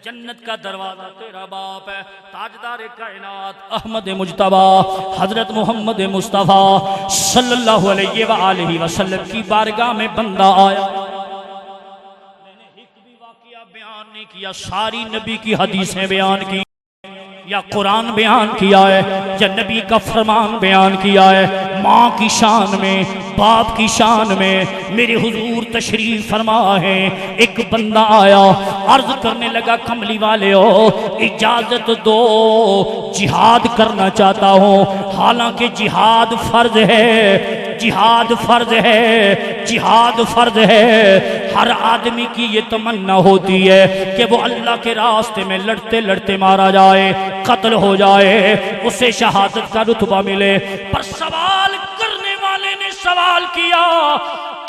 जन्नत का दरवाजा तेरा बाप है। ताजदार कायनात अहमद मुज्तबा हजरत मोहम्मद मुस्तफ़ा सल्लल्लाहु अलैहि वसल्लम की बारगाह में बंदा आया। मैंने एक भी वाक़या बयान नहीं किया, सारी नबी की हदीसें बयान की, या कुरान बयान किया है, या नबी का फरमान बयान किया है। माँ की शान में, बाप की शान में मेरे हुजूर तशरीफ फरमा है। एक बंदा आया, अर्ज करने लगा, कमली वाले हो इजाजत दो, जिहाद करना चाहता हूँ। हालांकि जिहाद फर्ज है, जिहाद फर्ज है, जिहाद फर्ज है। हर आदमी की ये तमन्ना होती है कि वो अल्लाह के रास्ते में लड़ते लड़ते मारा जाए, कत्ल हो जाए, उसे शहादत का रुतबा मिले। पर सवाल करने वाले ने सवाल किया,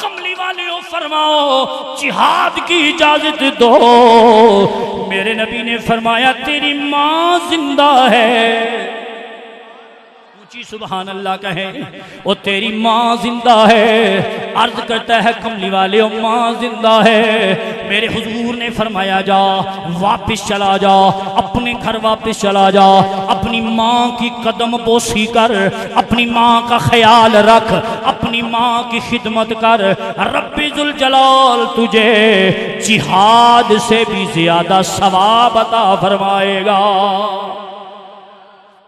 कमली वाले हो फरमाओ जिहाद की इजाजत दो। मेरे नबी ने फरमाया, तेरी माँ जिंदा है। सुभान अल्लाह कहें, ओ तेरी माँ जिंदा है। अर्ज करता है, कमली वाले ओ माँ जिंदा है। मेरे हुजूर ने फरमाया, जा वापिस चला जा, अपने घर वापिस चला जा, अपनी माँ की कदम बोसी कर, अपनी माँ का ख्याल रख, अपनी माँ की खिदमत कर। रब्बे जुल जलाल तुझे जिहाद से भी ज्यादा सवाब अता फरमाएगा,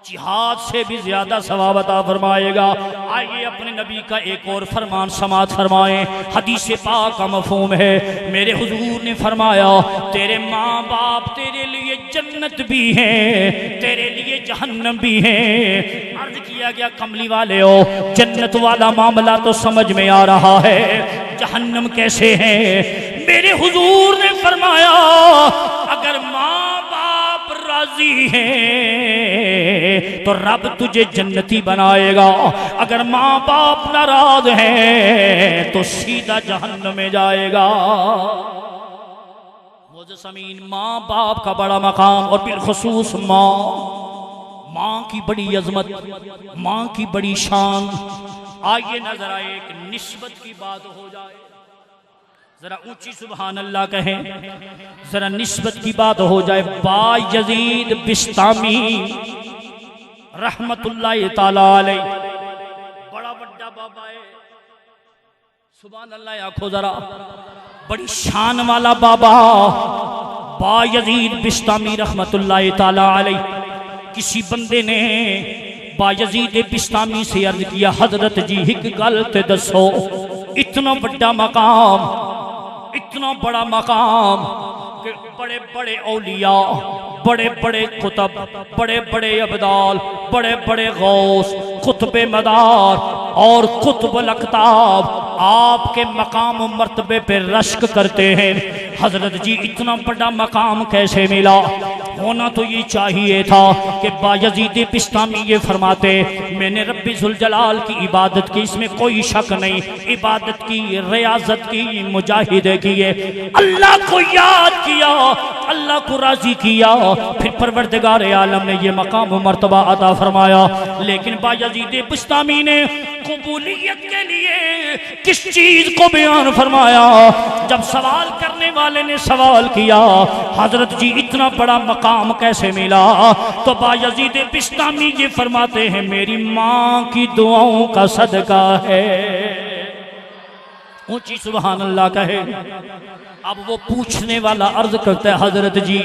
जिहाद से भी ज्यादा सवाब अता फरमाएगा। आइए अपने नबी का एक और फरमान समात फरमाएं। हदीस पाक का मफहूम है, मेरे हुजूर ने फरमाया, तेरे माँ बाप तेरे लिए जन्नत भी है, तेरे लिए जहन्नम भी है। अर्ज किया गया, कमली वाले हो जन्नत वाला मामला तो समझ में आ रहा है, जहन्नम कैसे है? मेरे हुजूर ने फरमाया, अगर माँ राजी है तो रब तुझे जन्नती बनाएगा, अगर माँ बाप नाराज है तो सीधा जहन्नम में जाएगा। मुअज़्ज़ज़ माँ बाप का बड़ा मकाम, और बिलखुसूस माँ की बड़ी अजमत, माँ की बड़ी शान। आइए नजर आए, एक निस्बत की बात हो जाए, जरा ऊंची सुभान अल्लाह कहें, जरा निस्बत की बात हो जाए। बायजीद बिस्तामी रहमतुल्लाह ताला अलैह, बड़ा बड़ा बाबा है, सुभान अल्लाह। आखो जरा, बड़ी शान वाला बाबा बायजीद बिस्तामी रहमतुल्लाह ताला अलैह। किसी बंदे ने बायजीद बिस्तामी से अर्ज किया, हजरत जी एक गल ते दसो, इतना बड़ा मकाम, इतना बड़ा मकाम कि बड़े बड़े औलिया, बड़े बड़े कुतब, बड़े बड़े अबदाल, बड़े बड़े गौस, कुतबे मदार और कुतुब अख्ताब आपके मकाम मर्तबे पे रश्क करते हैं। हजरत जी इतना बड़ा मकाम कैसे मिला? होना तो ये चाहिए था कि बायजीद बिस्तामी ये फरमाते, मैंने रब्बी जुल जलाल की इबादत की, इसमें कोई शक नहीं, इबादत की, रियाजत की, मुजाहिदे किए, अल्लाह को याद किया, अल्लाह को राजी किया, फिर परवरदिगार आलम ने ये मकाम मर्तबा अता फरमाया। लेकिन बायजीद बिस्तामी ने कबूलियत के लिए किस चीज को बयान फरमाया? जब सवाल करने वाले ने सवाल किया, हजरत जी इतना बड़ा मकाम कैसे मिला? तो बायजीद बिस्तामी ये फरमाते हैं, मेरी माँ की दुआओं का सदका है। ऊंची सुभान अल्लाह कहे। अब वो पूछने वाला अर्ज करता है, हजरत जी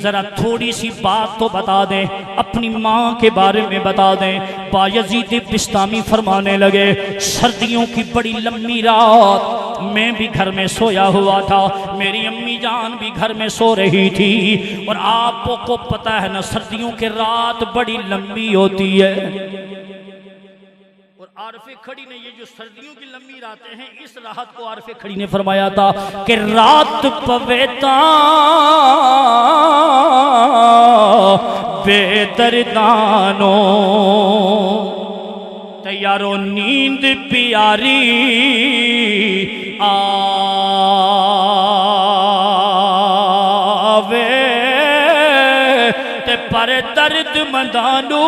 जरा थोड़ी सी बात तो बता दें, अपनी माँ के बारे में बता दें। बायजीद बिस्तामी फरमाने लगे, सर्दियों की बड़ी लंबी रात मैं भी घर में सोया हुआ था, मेरी अम्मी जान भी घर में सो रही थी, और आपको पता है ना सर्दियों की रात बड़ी लंबी होती है। और आरफे खड़ी ने ये जो सर्दियों की लंबी रातें हैं, इस राहत को आरफे खड़ी ने फरमाया था कि रात पवेता बेदर्दानो तैयारो नींद प्यारी आवे ते पर दर्द मंदानू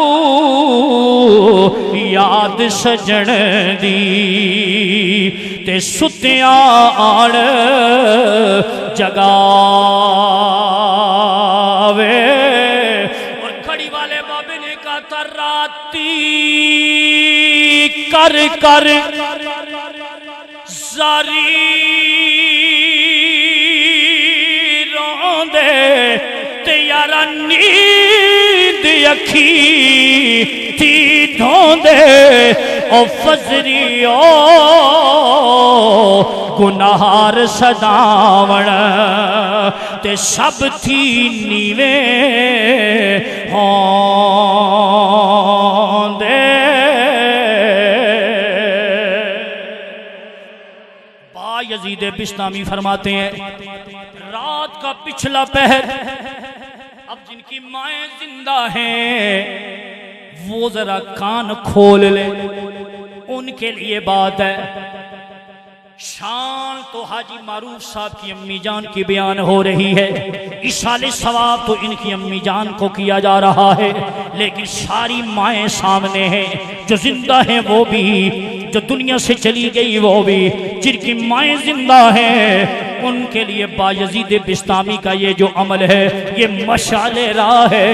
याद सजण दी ते सुत्या आण जगावे। और खड़ी वाले बाबे ने कहा था, राती कर कर जारी रोंदे ते यारा नींद अखी थी धोंदे ओ फजरी ओ गुनाहार सदावण ते सब थी नीवे होंदे। बायजीद बिस्तामी फरमाते हैं, रात का पिछला पहर, अब जिनकी माएं जिंदा हैं वो जरा कान खोल ले, उनके लिए बात है। शान तो हाजी मारूफ साहब की अम्मी जान की बयान हो रही है, इशाले सवाब तो इनकी अम्मी जान को किया जा रहा है, लेकिन सारी माएं सामने हैं, जो जिंदा हैं वो भी, जो दुनिया से चली गई वो भी, जिनकी माएं जिंदा हैं उनके लिए बायजीद बिस्तामी का ये जो अमल है ये मशाले राह है।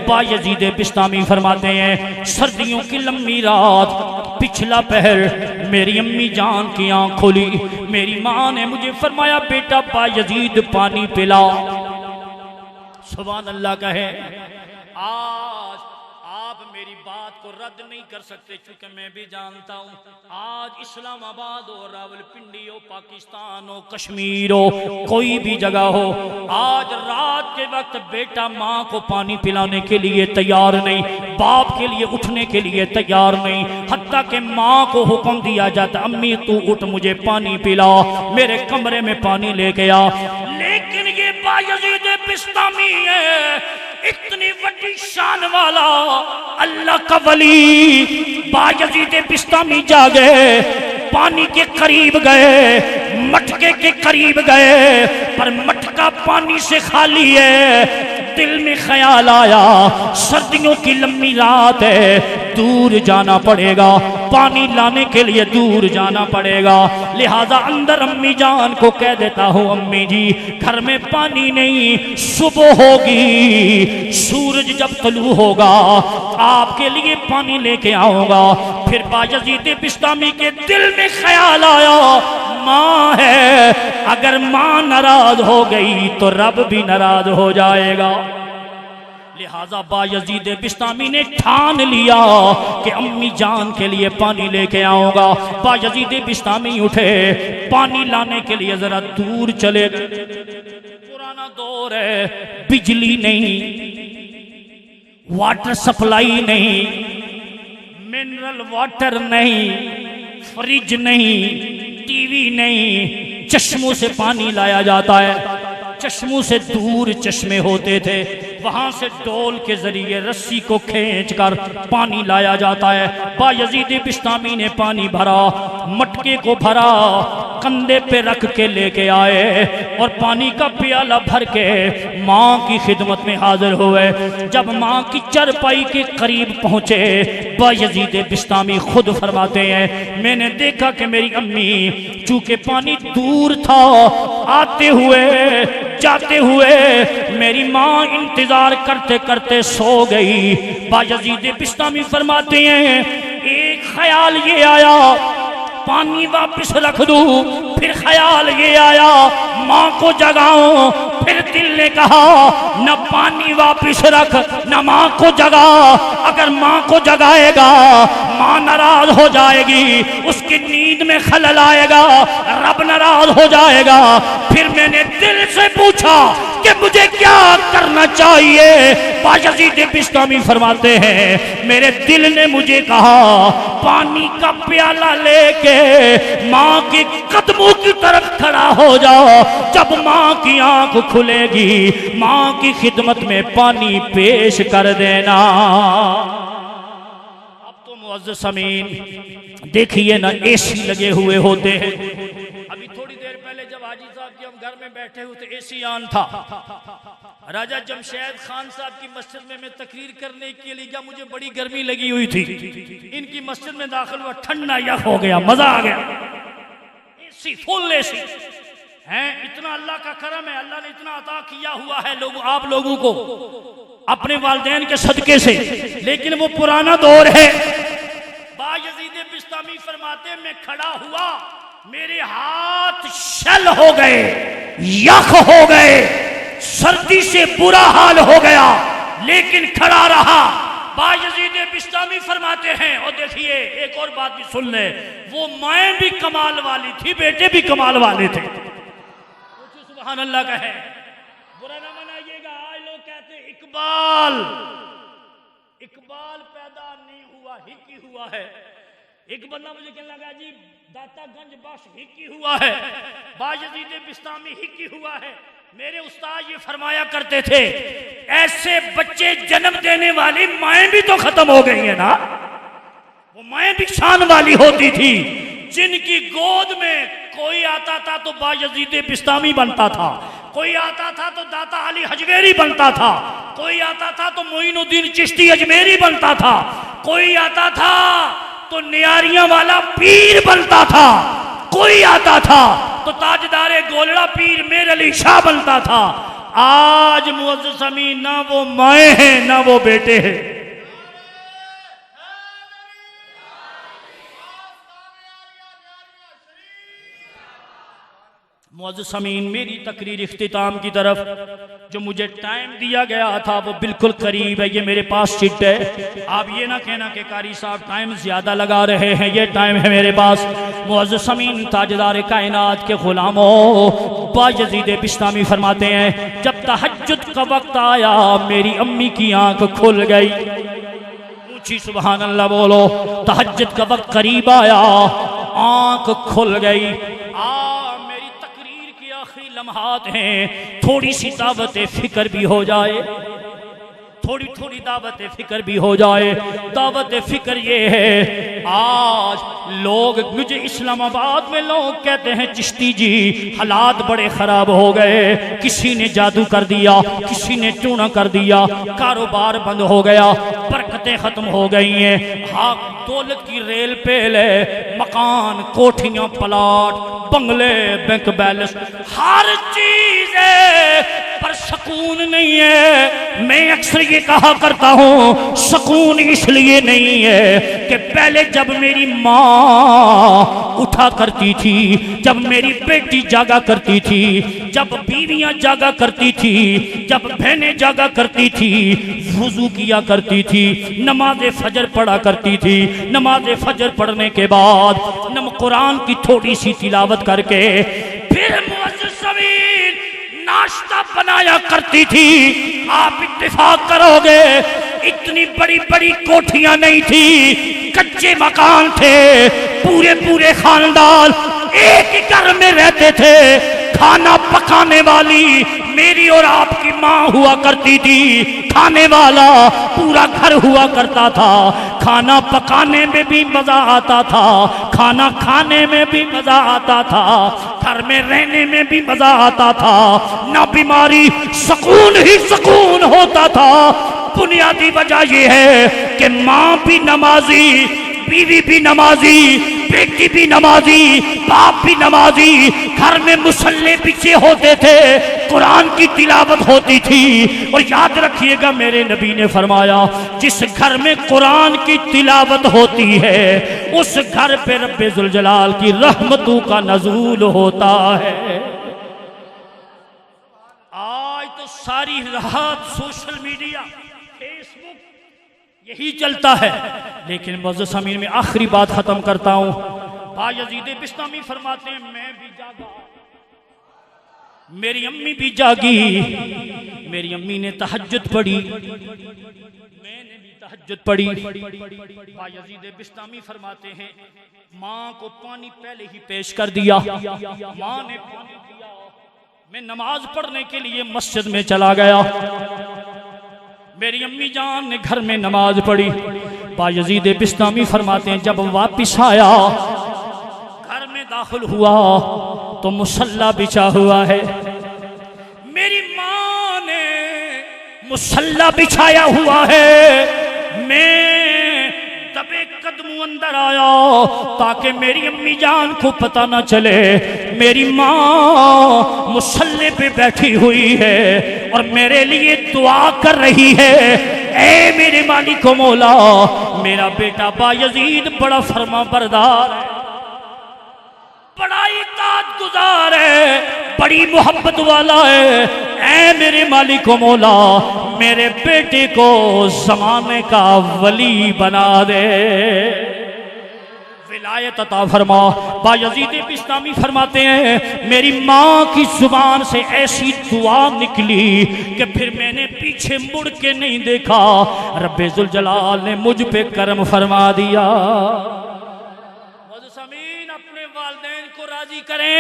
बायजीद बिस्तामी फरमाते हैं, सर्दियों की लंबी रात पिछला पहर मेरी अम्मी जान की आंख खोली, मेरी माँ ने मुझे फरमाया, बेटा बायजीद पानी पिला। सुभान अल्लाह कहे। आज आप मेरी बात को रद्द नहीं कर सकते, चूंकि मैं भी जानता हूं आज इस्लामाबाद हो, रावलपिंडी हो, पाकिस्तान हो, कश्मीर हो, कोई भी जगह हो, आज रात के वक्त बेटा माँ को पानी पिलाने के लिए तैयार नहीं, बाप के लिए उठने के लिए तैयार नहीं, हत्ता के माँ को हुक्म दिया जाता, अम्मी तू उठ मुझे पानी पिला, मेरे कमरे में पानी लेके आ। लेकिन ये बायजीद बिस्तामी है, इतनी बड़ी शान वाला अल्लाह का वली, बायजीद बिस्तामी जागे, पानी के करीब गए, मटके के करीब गए, पर मटका पानी से खाली है। दिल में ख्याल आया, सर्दियों की लंबी रात है, दूर जाना पड़ेगा, पानी लाने के लिए दूर जाना पड़ेगा, लिहाजा अंदर अम्मी जान को कह देता हूँ, अम्मी जी घर में पानी नहीं, सुबह होगी, सूरज जब तलू होगा आपके लिए पानी लेके आऊंगा। फिर बायजीद बिस्तामी के दिल में ख्याल आया, माँ है, अगर माँ नाराज हो गई तो रब भी नाराज हो जाएगा। लिहाजा बायजीद बिस्तामी ने ठान लिया कि अम्मी जान के लिए पानी लेके आऊंगा। बायजीद बिस्तामी उठे, पानी लाने के लिए जरा दूर चले गए। पुराना दौर है, बिजली नहीं, वाटर सप्लाई नहीं, मिनरल वाटर नहीं, फ्रिज नहीं, टीवी नहीं, चश्मों से पानी लाया जाता है। चश्मों से दूर चश्मे होते थे, वहां से डोल के जरिए रस्सी को खींचकर पानी लाया जाता है। बायजीद बिस्तामी ने पानी भरा, मटके को भरा, कंधे पे रख के लेके आए और पानी का प्याला भर के माँ की खिदमत में हाजिर हुए। जब माँ की चरपाई के करीब पहुंचे, बायजीद बिस्तामी खुद फरमाते हैं, मैंने देखा कि मेरी अम्मी, चूंकि पानी दूर था, आते हुए जाते हुए मेरी माँ इंतजार करते करते सो गई। बायजीद बिस्तामी फरमाते हैं, एक ख्याल ये आया, पानी वापस रख दूं, फिर ख्याल ये आया माँ को जगाऊं, फिर दिल ने कहा न पानी वापिस रख न माँ को जगा, अगर माँ को जगाएगा माँ नाराज हो जाएगी, उसकी नींद में खलल आएगा, रब नाराज हो जाएगा। फिर मैंने दिल से पूछा कि मुझे क्या करना चाहिए। बायजीद बिस्तामी फरमाते हैं मेरे दिल ने मुझे कहा पानी का प्याला लेके माँ के कदमों की तरफ खड़ा हो जाओ, जब माँ की आंख खुलेगी माँ की खिदमत में पानी पेश कर देना। अब तो मुअज़्ज़ज़ समीन देखिए ना एसी लगे हुए होते हैं। अभी थोड़ी देर पहले जब हाजी साहब के हम घर में बैठे हुए थे एसी ऑन था, राजा जमशेद खान साहब की मस्जिद में मैं तकरीर करने के लिए गया, मुझे बड़ी गर्मी लगी हुई थी, इनकी मस्जिद में दाखिल हुआ, ठंडा यख हो गया, मजा आ गया, एसी फुल एसी है। इतना अल्लाह का करम है, अल्लाह ने इतना अता किया हुआ है लोग आप लोगों को अपने वालिदैन के सदके से, लेकिन वो पुराना दौर है। बायजीद बिस्तामी फरमाते मैं खड़ा हुआ, मेरे हाथ शल हो गए, यख हो गए, सर्दी से बुरा हाल हो गया, लेकिन खड़ा रहा। बायजीद बिस्तामी फरमाते हैं और देखिए एक और बात भी सुन ले, वो माएँ भी कमाल वाली थी, बेटे भी कमाल वाले थे। सुभान अल्लाह का है, बुरा ना मनाइएगा। आज लोग कहते हैं इकबाल, इकबाल पैदा नहीं हुआ हिक्की हुआ है। एक बंदा मुझे कहने लगा जी दातागंज बख्श हिक्की हुआ है, बायजीद बिस्तामी हिक्की हुआ है। मेरे उस्ताद ये फरमाया करते थे ऐसे बच्चे जन्म देने वाली माएँ भी तो खत्म हो गई है ना, वो माएँ भी शान वाली होती थी, जिनकी गोद में कोई आता था तो बायजीद बिस्तामी बनता था, कोई आता था तो दाता अली हजवेरी बनता था, कोई आता था तो मोइनुद्दीन चिश्ती अजमेरी बनता था, कोई आता था तो नियारियां वाला पीर बनता था, कोई आता था तो ताजदारे गोलड़ा पीर मेर अली शाह बनता था। आज मुअज़्ज़ज़ समीन ना वो माए हैं ना वो बेटे हैं। मुअज़्ज़ज़ समीन मेरी तकरीर इख्तिताम की तरफ, जो मुझे टाइम दिया गया था वो बिल्कुल करीब है, ये मेरे पास चिट है। आप ये ना कहना कि कारी साहब टाइम ज्यादा लगा रहे हैं, ये टाइम है मेरे पास। मुअज़्ज़ज़ समीन ताजदार कायनात के गुलामों, बायजीद बिस्तामी फरमाते हैं जब तहज्जुद का वक्त आया मेरी अम्मी की आंख खुल गई। ऊंची सुभान अल्लाह बोलो। तहज्जुद का वक्त करीब आया, आंख खुल गई। लम्हात हैं, थोड़ी सी दावत फिक्र भी हो जाए, थोड़ी थोड़ी दावत फिक्र भी हो जाए। दावत फिक्र ये है, आज लोग मुझे इस्लामाबाद में लोग कहते हैं चिश्ती जी हालात बड़े खराब हो गए, किसी ने जादू कर दिया, किसी ने टूना कर दिया, कारोबार बंद हो गया, बरकतें खत्म हो गई हैं। हाँ दौलत की रेल पेल है, मकान कोठियां प्लाट बंगले बैंक बैलेंस हर चीज है, पर सुकून नहीं है। मैं अक्सर ये कहा करता हूँ सुकून इसलिए नहीं है कि पहले जब मेरी माँ उठा करती थी, जब मेरी बेटी जागा करती थी, जब बीवियां जागा करती थी, जब बहनें जागा करती थी, वुजू किया करती थी, नमाज फजर पढ़ा करती थी, नमाज फजर पढ़ने के बाद कुरान की थोड़ी सी तिलावत करके फिर मुअज़्ज़ज़ समीन नाश्ता बनाया करती थी। आप इत्तेफाक करोगे इतनी बड़ी बड़ी कोठियां नहीं थी, कच्चे मकान थे, पूरे पूरे खानदान एक ही घर में रहते थे। खाना पकाने वाली मेरी और आपकी माँ हुआ करती थी, खाने वाला पूरा घर हुआ करता था। खाना पकाने में भी मजा आता था, खाना खाने में भी मजा आता था, घर में रहने में भी मजा आता था, ना बीमारी सुकून ही सुकून होता था। बुनियादी वजह यह है कि माँ भी नमाजी, बीवी भी नमाजी, बेटी भी नमाजी, बाप भी नमाजी, घर में मुसल्ले पीछे होते थे, कुरान की तिलावत होती थी। और याद रखिएगा मेरे नबी ने फरमाया जिस घर में कुरान की तिलावत होती है उस घर पे रब्बे जुल जलाल की रहमतों का नज़ूल होता है। आज तो सारी रात सोशल मीडिया, फेसबुक यही चलता है। लेकिन मुअज़्ज़ज़ अमीन में आखिरी बात खत्म करता हूं। बायज़ीद बिस्तामी फरमाते हैं मैं भी जागा, मेरी अम्मी भी जागी, मेरी अम्मी ने तहज्जुद पढ़ी, मैंने भी तहज्जुद पढ़ी। बायज़ीद बिस्तामी फरमाते हैं माँ को पानी पहले ही पेश कर दिया, माँ ने पानी दिया, मैं नमाज पढ़ने के लिए मस्जिद में चला गया, मेरी अम्मी जान ने घर में नमाज पढ़ी। बायज़ीद बिस्तामी फरमाते हैं जब वापिस आया, घर में दाखिल हुआ तो मुसल्ला बिछा हुआ है, मेरी माँ ने मुसल्ला बिछाया हुआ है, मैं दबे कदमों अंदर आया ताकि मेरी अम्मी जान को पता ना चले मेरी माँ मुसल्ले पे बैठी हुई है और मेरे लिए दुआ कर रही है। ऐ मेरे मालिक को मौला, मेरा बेटा बायज़ीद बड़ा फरमा बरदार है, बड़ा इताअत गुज़ार है, बड़ी मोहब्बत वाला है। ऐ मेरे मालिक को मौला, मेरे बेटे को ज़माने का वली बना दे, विलायत अता फरमा। बायज़ीद बिस्तामी फरमाते हैं मेरी माँ की जुबान से ऐसी दुआ निकली कि फिर मैंने पीछे मुड़ के नहीं देखा, रब्बे जुल जलाल ने मुझ पे करम फरमा दिया। अपने वालिदैन को राजी करें,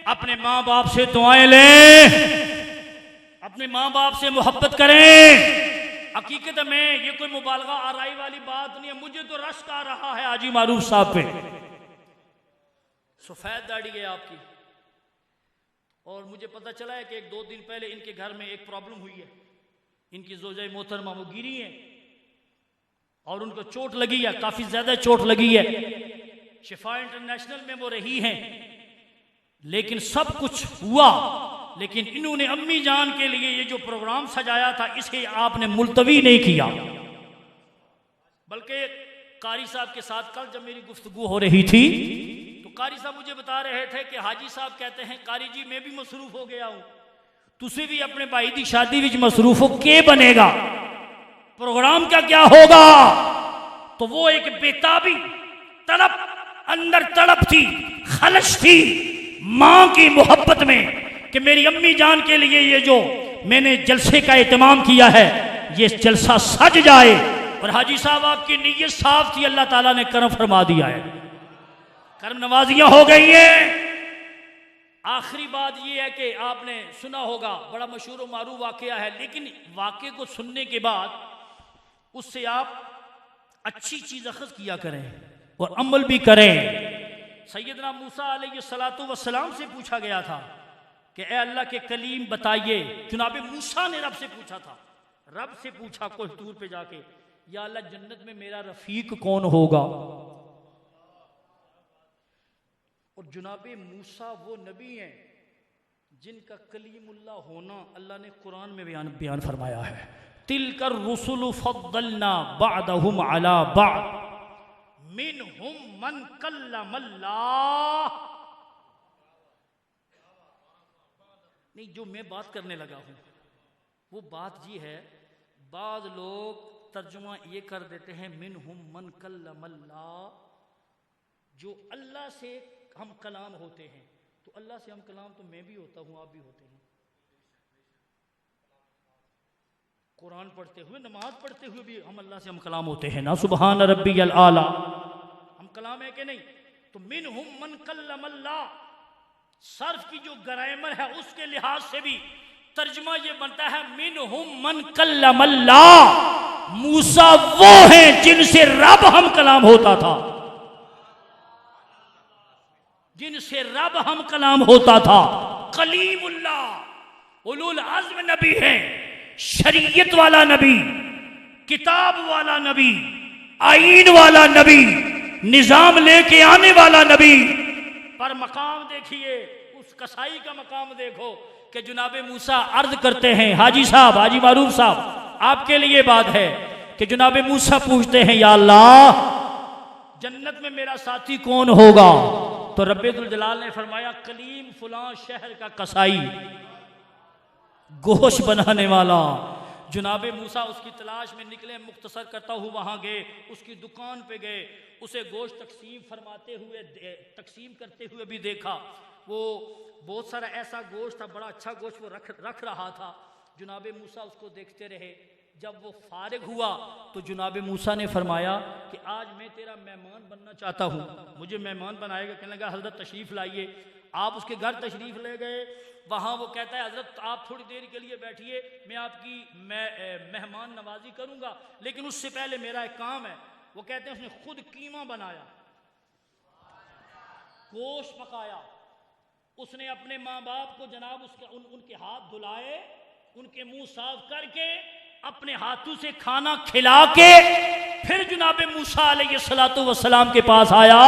अपने माँ बाप से दुआएं लें, अपने माँ बाप से मोहब्बत करें। हकीकत में ये कोई मुबालगा आराई वाली बात नहीं है, मुझे तो रश्क आ रहा है हाजी मारूफ साहब पे। सफेद दाढ़ी है आपकी, और मुझे पता चला है कि एक दो दिन पहले इनके घर में एक प्रॉब्लम हुई है, इनकी ज़ौजा मोहतरमा वो गिरी है और उनको चोट लगी है, काफी ज्यादा चोट लगी है। शिफा इंटरनेशनल में वो रही हैं, लेकिन सब कुछ हुआ, लेकिन इन्होंने अम्मी जान के लिए ये जो प्रोग्राम सजाया था इसे आपने मुलतवी नहीं किया, बल्कि कारी साहब के साथ कल जब मेरी गुफ्तगू हो रही थी तो कारी साहब मुझे बता रहे थे कि हाजी साहब कहते हैं कारी जी मैं भी मसरूफ हो गया हूं, तुसे भी अपने भाई की शादी विच मसरूफ हो के बनेगा, प्रोग्राम का क्या होगा। तो वो एक बेताबी तड़प, अंदर तड़प थी, खलश थी मां की मोहब्बत में कि मेरी अम्मी जान के लिए ये जो मैंने जलसे का एहतमाम किया है ये जलसा सज जाए। और हाजी साहब आपकी नीयत साफ थी, अल्लाह ताला ने करम फरमा दिया है, करम नवाजियां हो गई हैं। आखिरी बात यह है कि आपने सुना होगा, बड़ा मशहूर और मारूफ वाकया है, लेकिन वाकये को सुनने के बाद उससे आप अच्छी चीज अखज़ किया करें और अमल भी करें। सैयदना मूसा अलैहिस्सलातु वस्सलाम से पूछा गया था कि ए अल्लाह के कलीम बताइए, जनाब मूसा ने रब से पूछा था, रब से पूछा कुछ दूर पे जाके, या अल्लाह जन्नत में मेरा रफीक कौन होगा। और जनाब मूसा वो नबी हैं जिनका कलीमुल्लाह होना अल्लाह ने कुरान में बयान फरमाया है, तिलकर रुसुल फद्दलना बअदहुम अला बअद मिनहुम मन कल्लमल्लाह। नहीं, जो मैं बात करने लगा हूं वो बात ये है, बाद लोग तर्जुमा ये कर देते हैं मिनहुम मन कल्लमल्लाह, जो अल्लाह से हम कलाम होते हैं, तो अल्लाह से हम कलाम तो मैं भी होता हूं, आप भी होते हैं। कुरान पढ़ते हुए, नमाज पढ़ते हुए भी हम अल्लाह से हम कलाम होते हैं ना, सुबहान रब्बियल आला, हम कलाम है कि नहीं। तो मिनहुम मन कल्लमल्लाह, सर्फ की जो ग्रामर है उसके लिहाज से भी तर्जुमा ये बनता है मिनहुम मन कल्लमल्लाह, मूसा वो हैं जिनसे रब हम कलाम होता था, जिनसे रब हम कलाम होता था। कलीमुल्लाह उलुल अज़्म नबी है, शरीयत वाला नबी, किताब वाला नबी, आईन वाला नबी, निजाम लेके आने वाला नबी। पर मकाम देखिए, उस कसाई का मकाम देखो कि जुनाबे मूसा अर्ज करते हैं, हाजी साहब, हाजी मारूफ साहब, आपके लिए बात है कि जुनाबे मूसा पूछते हैं, या अल्लाह जन्नत में मेरा साथी कौन होगा? तो रब्बुल जलाल ने फरमाया, कलीम फलां शहर का कसाई, गोश्त बनाने वाला। जुनाबे मूसा उसकी तलाश में निकले, मुख्तसर करता हूँ वहाँ गए, उसकी दुकान पे गए, उसे गोश्त तकसीम करते हुए भी देखा। वो बहुत सारा ऐसा गोश्त था, बड़ा अच्छा गोश्त वो रख रहा था। जुनाबे मूसा उसको देखते रहे। जब वो फारिग हुआ तो जुनाबे मूसा ने फरमाया कि आज मैं तेरा मेहमान बनना चाहता हूँ, मुझे मेहमान बनाएगा। कहने लगा हज़रत तशरीफ़ लाइए। आप उसके घर तशरीफ़ ले गए। वहाँ वो कहता है, हज़रत आप थोड़ी देर के लिए बैठिए, मैं आपकी मेहमान नवाजी करूँगा, लेकिन उससे पहले मेरा एक काम है। वो कहते हैं उसने खुद कीमा बनाया, गोश्त पकाया। उसने अपने माँ बाप को जनाब उनके हाथ धुलाए, उनके मुंह साफ करके अपने हाथों से खाना खिला के फिर जुनाबे मूसा अलैहिस्सलातु वस्सलाम के पास आया।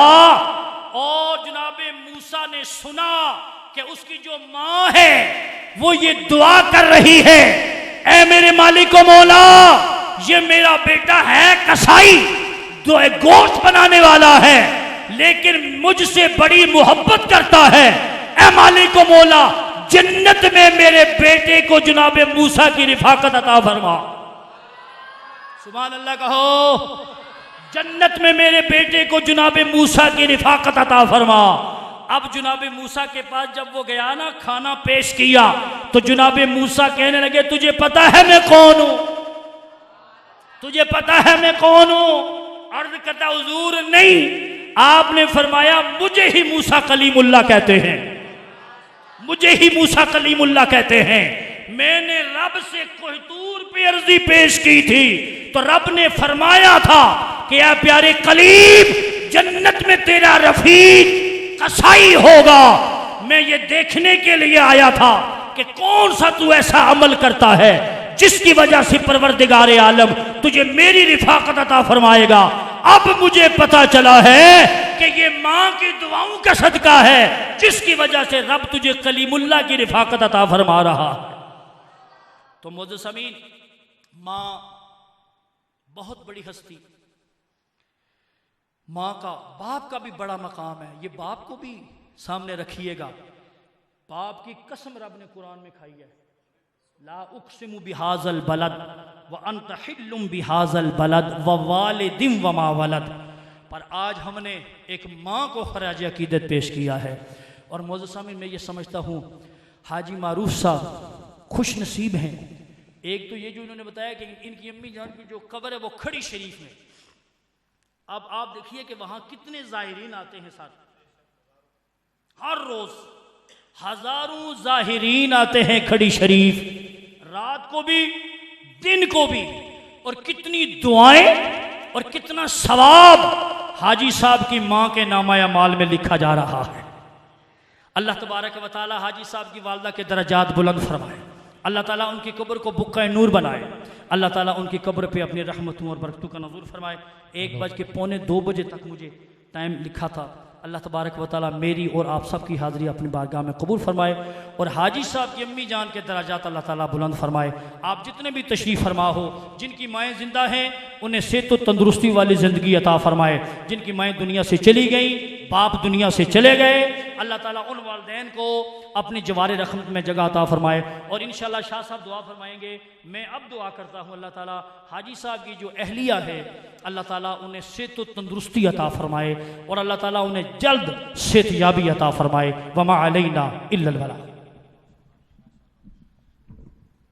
और जुनाबे मूसा ने सुना कि उसकी जो माँ है वो ये दुआ कर रही है, ऐ मेरे मालिक व मौला, ये मेरा बेटा है कसाई, गोश्त बनाने वाला है, लेकिन मुझसे बड़ी मोहब्बत करता है। ऐ मालिक व मौला, जन्नत में मेरे बेटे को जुनाबे मूसा की रिफाकत अता फरमा। सुभान अल्लाह कहो। जन्नत में मेरे बेटे को जुनाबे मूसा की रिफाकत अता फरमा। अब जुनाबे मूसा के पास जब वो गया ना, खाना पेश किया, तो जुनाबे मूसा कहने लगे, तुझे पता है मैं कौन हूं? तुझे पता है मैं कौन हूं? अर्ज करता, हुजूर नहीं। आपने फरमाया, मुझे ही मूसा कलीमुल्लाह कहते हैं, मुझे ही मूसा कलीमुल्लाह कहते हैं। मैंने रब से कोहतूर पे अर्जी पेश की थी, तो रब ने फरमाया था कि या प्यारे कलीम, जन्नत में तेरा रफीक कसाई होगा। मैं ये देखने के लिए आया था कि कौन सा तू ऐसा अमल करता है जिसकी वजह से परवरदिगार आलम तुझे मेरी रिफाकत अता फरमाएगा। अब मुझे पता चला है कि ये माँ की दुआओं का सदका है जिसकी वजह से रब तुझे कलीमुल्लाह की रिफाकत अता फरमा रहा है। तो मुअज़्ज़ज़मीन, माँ बहुत बड़ी हस्ती, माँ का, बाप का भी बड़ा मकाम है। ये बाप को भी सामने रखिएगा। बाप की कसम रब ने कुरान में खाई है, ला उक़सिमु बिहाज़ल बलद व अंत हिल्लुम बिहाज़ल बलद व वालिदिन व मा वलद। पर आज हमने एक माँ को खराज अकीदत पेश किया है। और मुअज़्ज़ज़मीन, मैं ये समझता हूँ हाजी मारूफ साहब खुश नसीब हैं। एक तो ये जो इन्होंने बताया कि इनकी अम्मी जान की जो कब्र है वो खड़ी शरीफ में। अब आप देखिए कि वहाँ कितने ज़ाहिरीन आते हैं साथ, हर रोज़ हज़ारों ज़ाहिरीन आते हैं खड़ी शरीफ, रात को भी दिन को भी। और कितनी दुआएं और कितना सवाब हाजी साहब की माँ के नामा अमाल में लिखा जा रहा है। अल्लाह तबारक व तआला हाजी साहब की वालदा के दरजात बुलंद फरमाए। अल्लाह ताला उनकी कब्र को बुक्का नूर बनाए। अल्लाह ताला उनकी कब्र पे अपनी रहमतों और बरकतों का नज़ूर फरमाए। 1:15 बजे तक मुझे टाइम लिखा था। अल्लाह तबारक व तआला मेरी और आप सब की हाज़िरी अपनी बारगाह में कबूल फरमाए और हाजी साहब की अम्मी जान के दराजात अल्लाह ताला बुलंद फरमाए। आप जितने भी तशरीफ़ फरमा हो, जिनकी माएँ ज़िंदा हैं उन्हें सेहत और तंदुरुस्ती वाली ज़िंदगी अता फरमाए। जिनकी माएँ दुनिया से चली गई, बाप दुनिया से चले गए, अल्लाह ताला उन वालिदैन को अपनी जवारे रहमत में जगह अता फरमाए। और इंशाअल्लाह शाह साहब दुआ फरमाएंगे। मैं अब दुआ करता हूँ अल्लाह ताला हाजी साहब की जो अहलिया है, अल्लाह ताला उन्हें सेहत और तंदुरुस्ती अता फरमाए और अल्लाह ताला उन्हें जल्द सेहत याबी अता फरमाए। वमा अलैना इल्लल बलाग।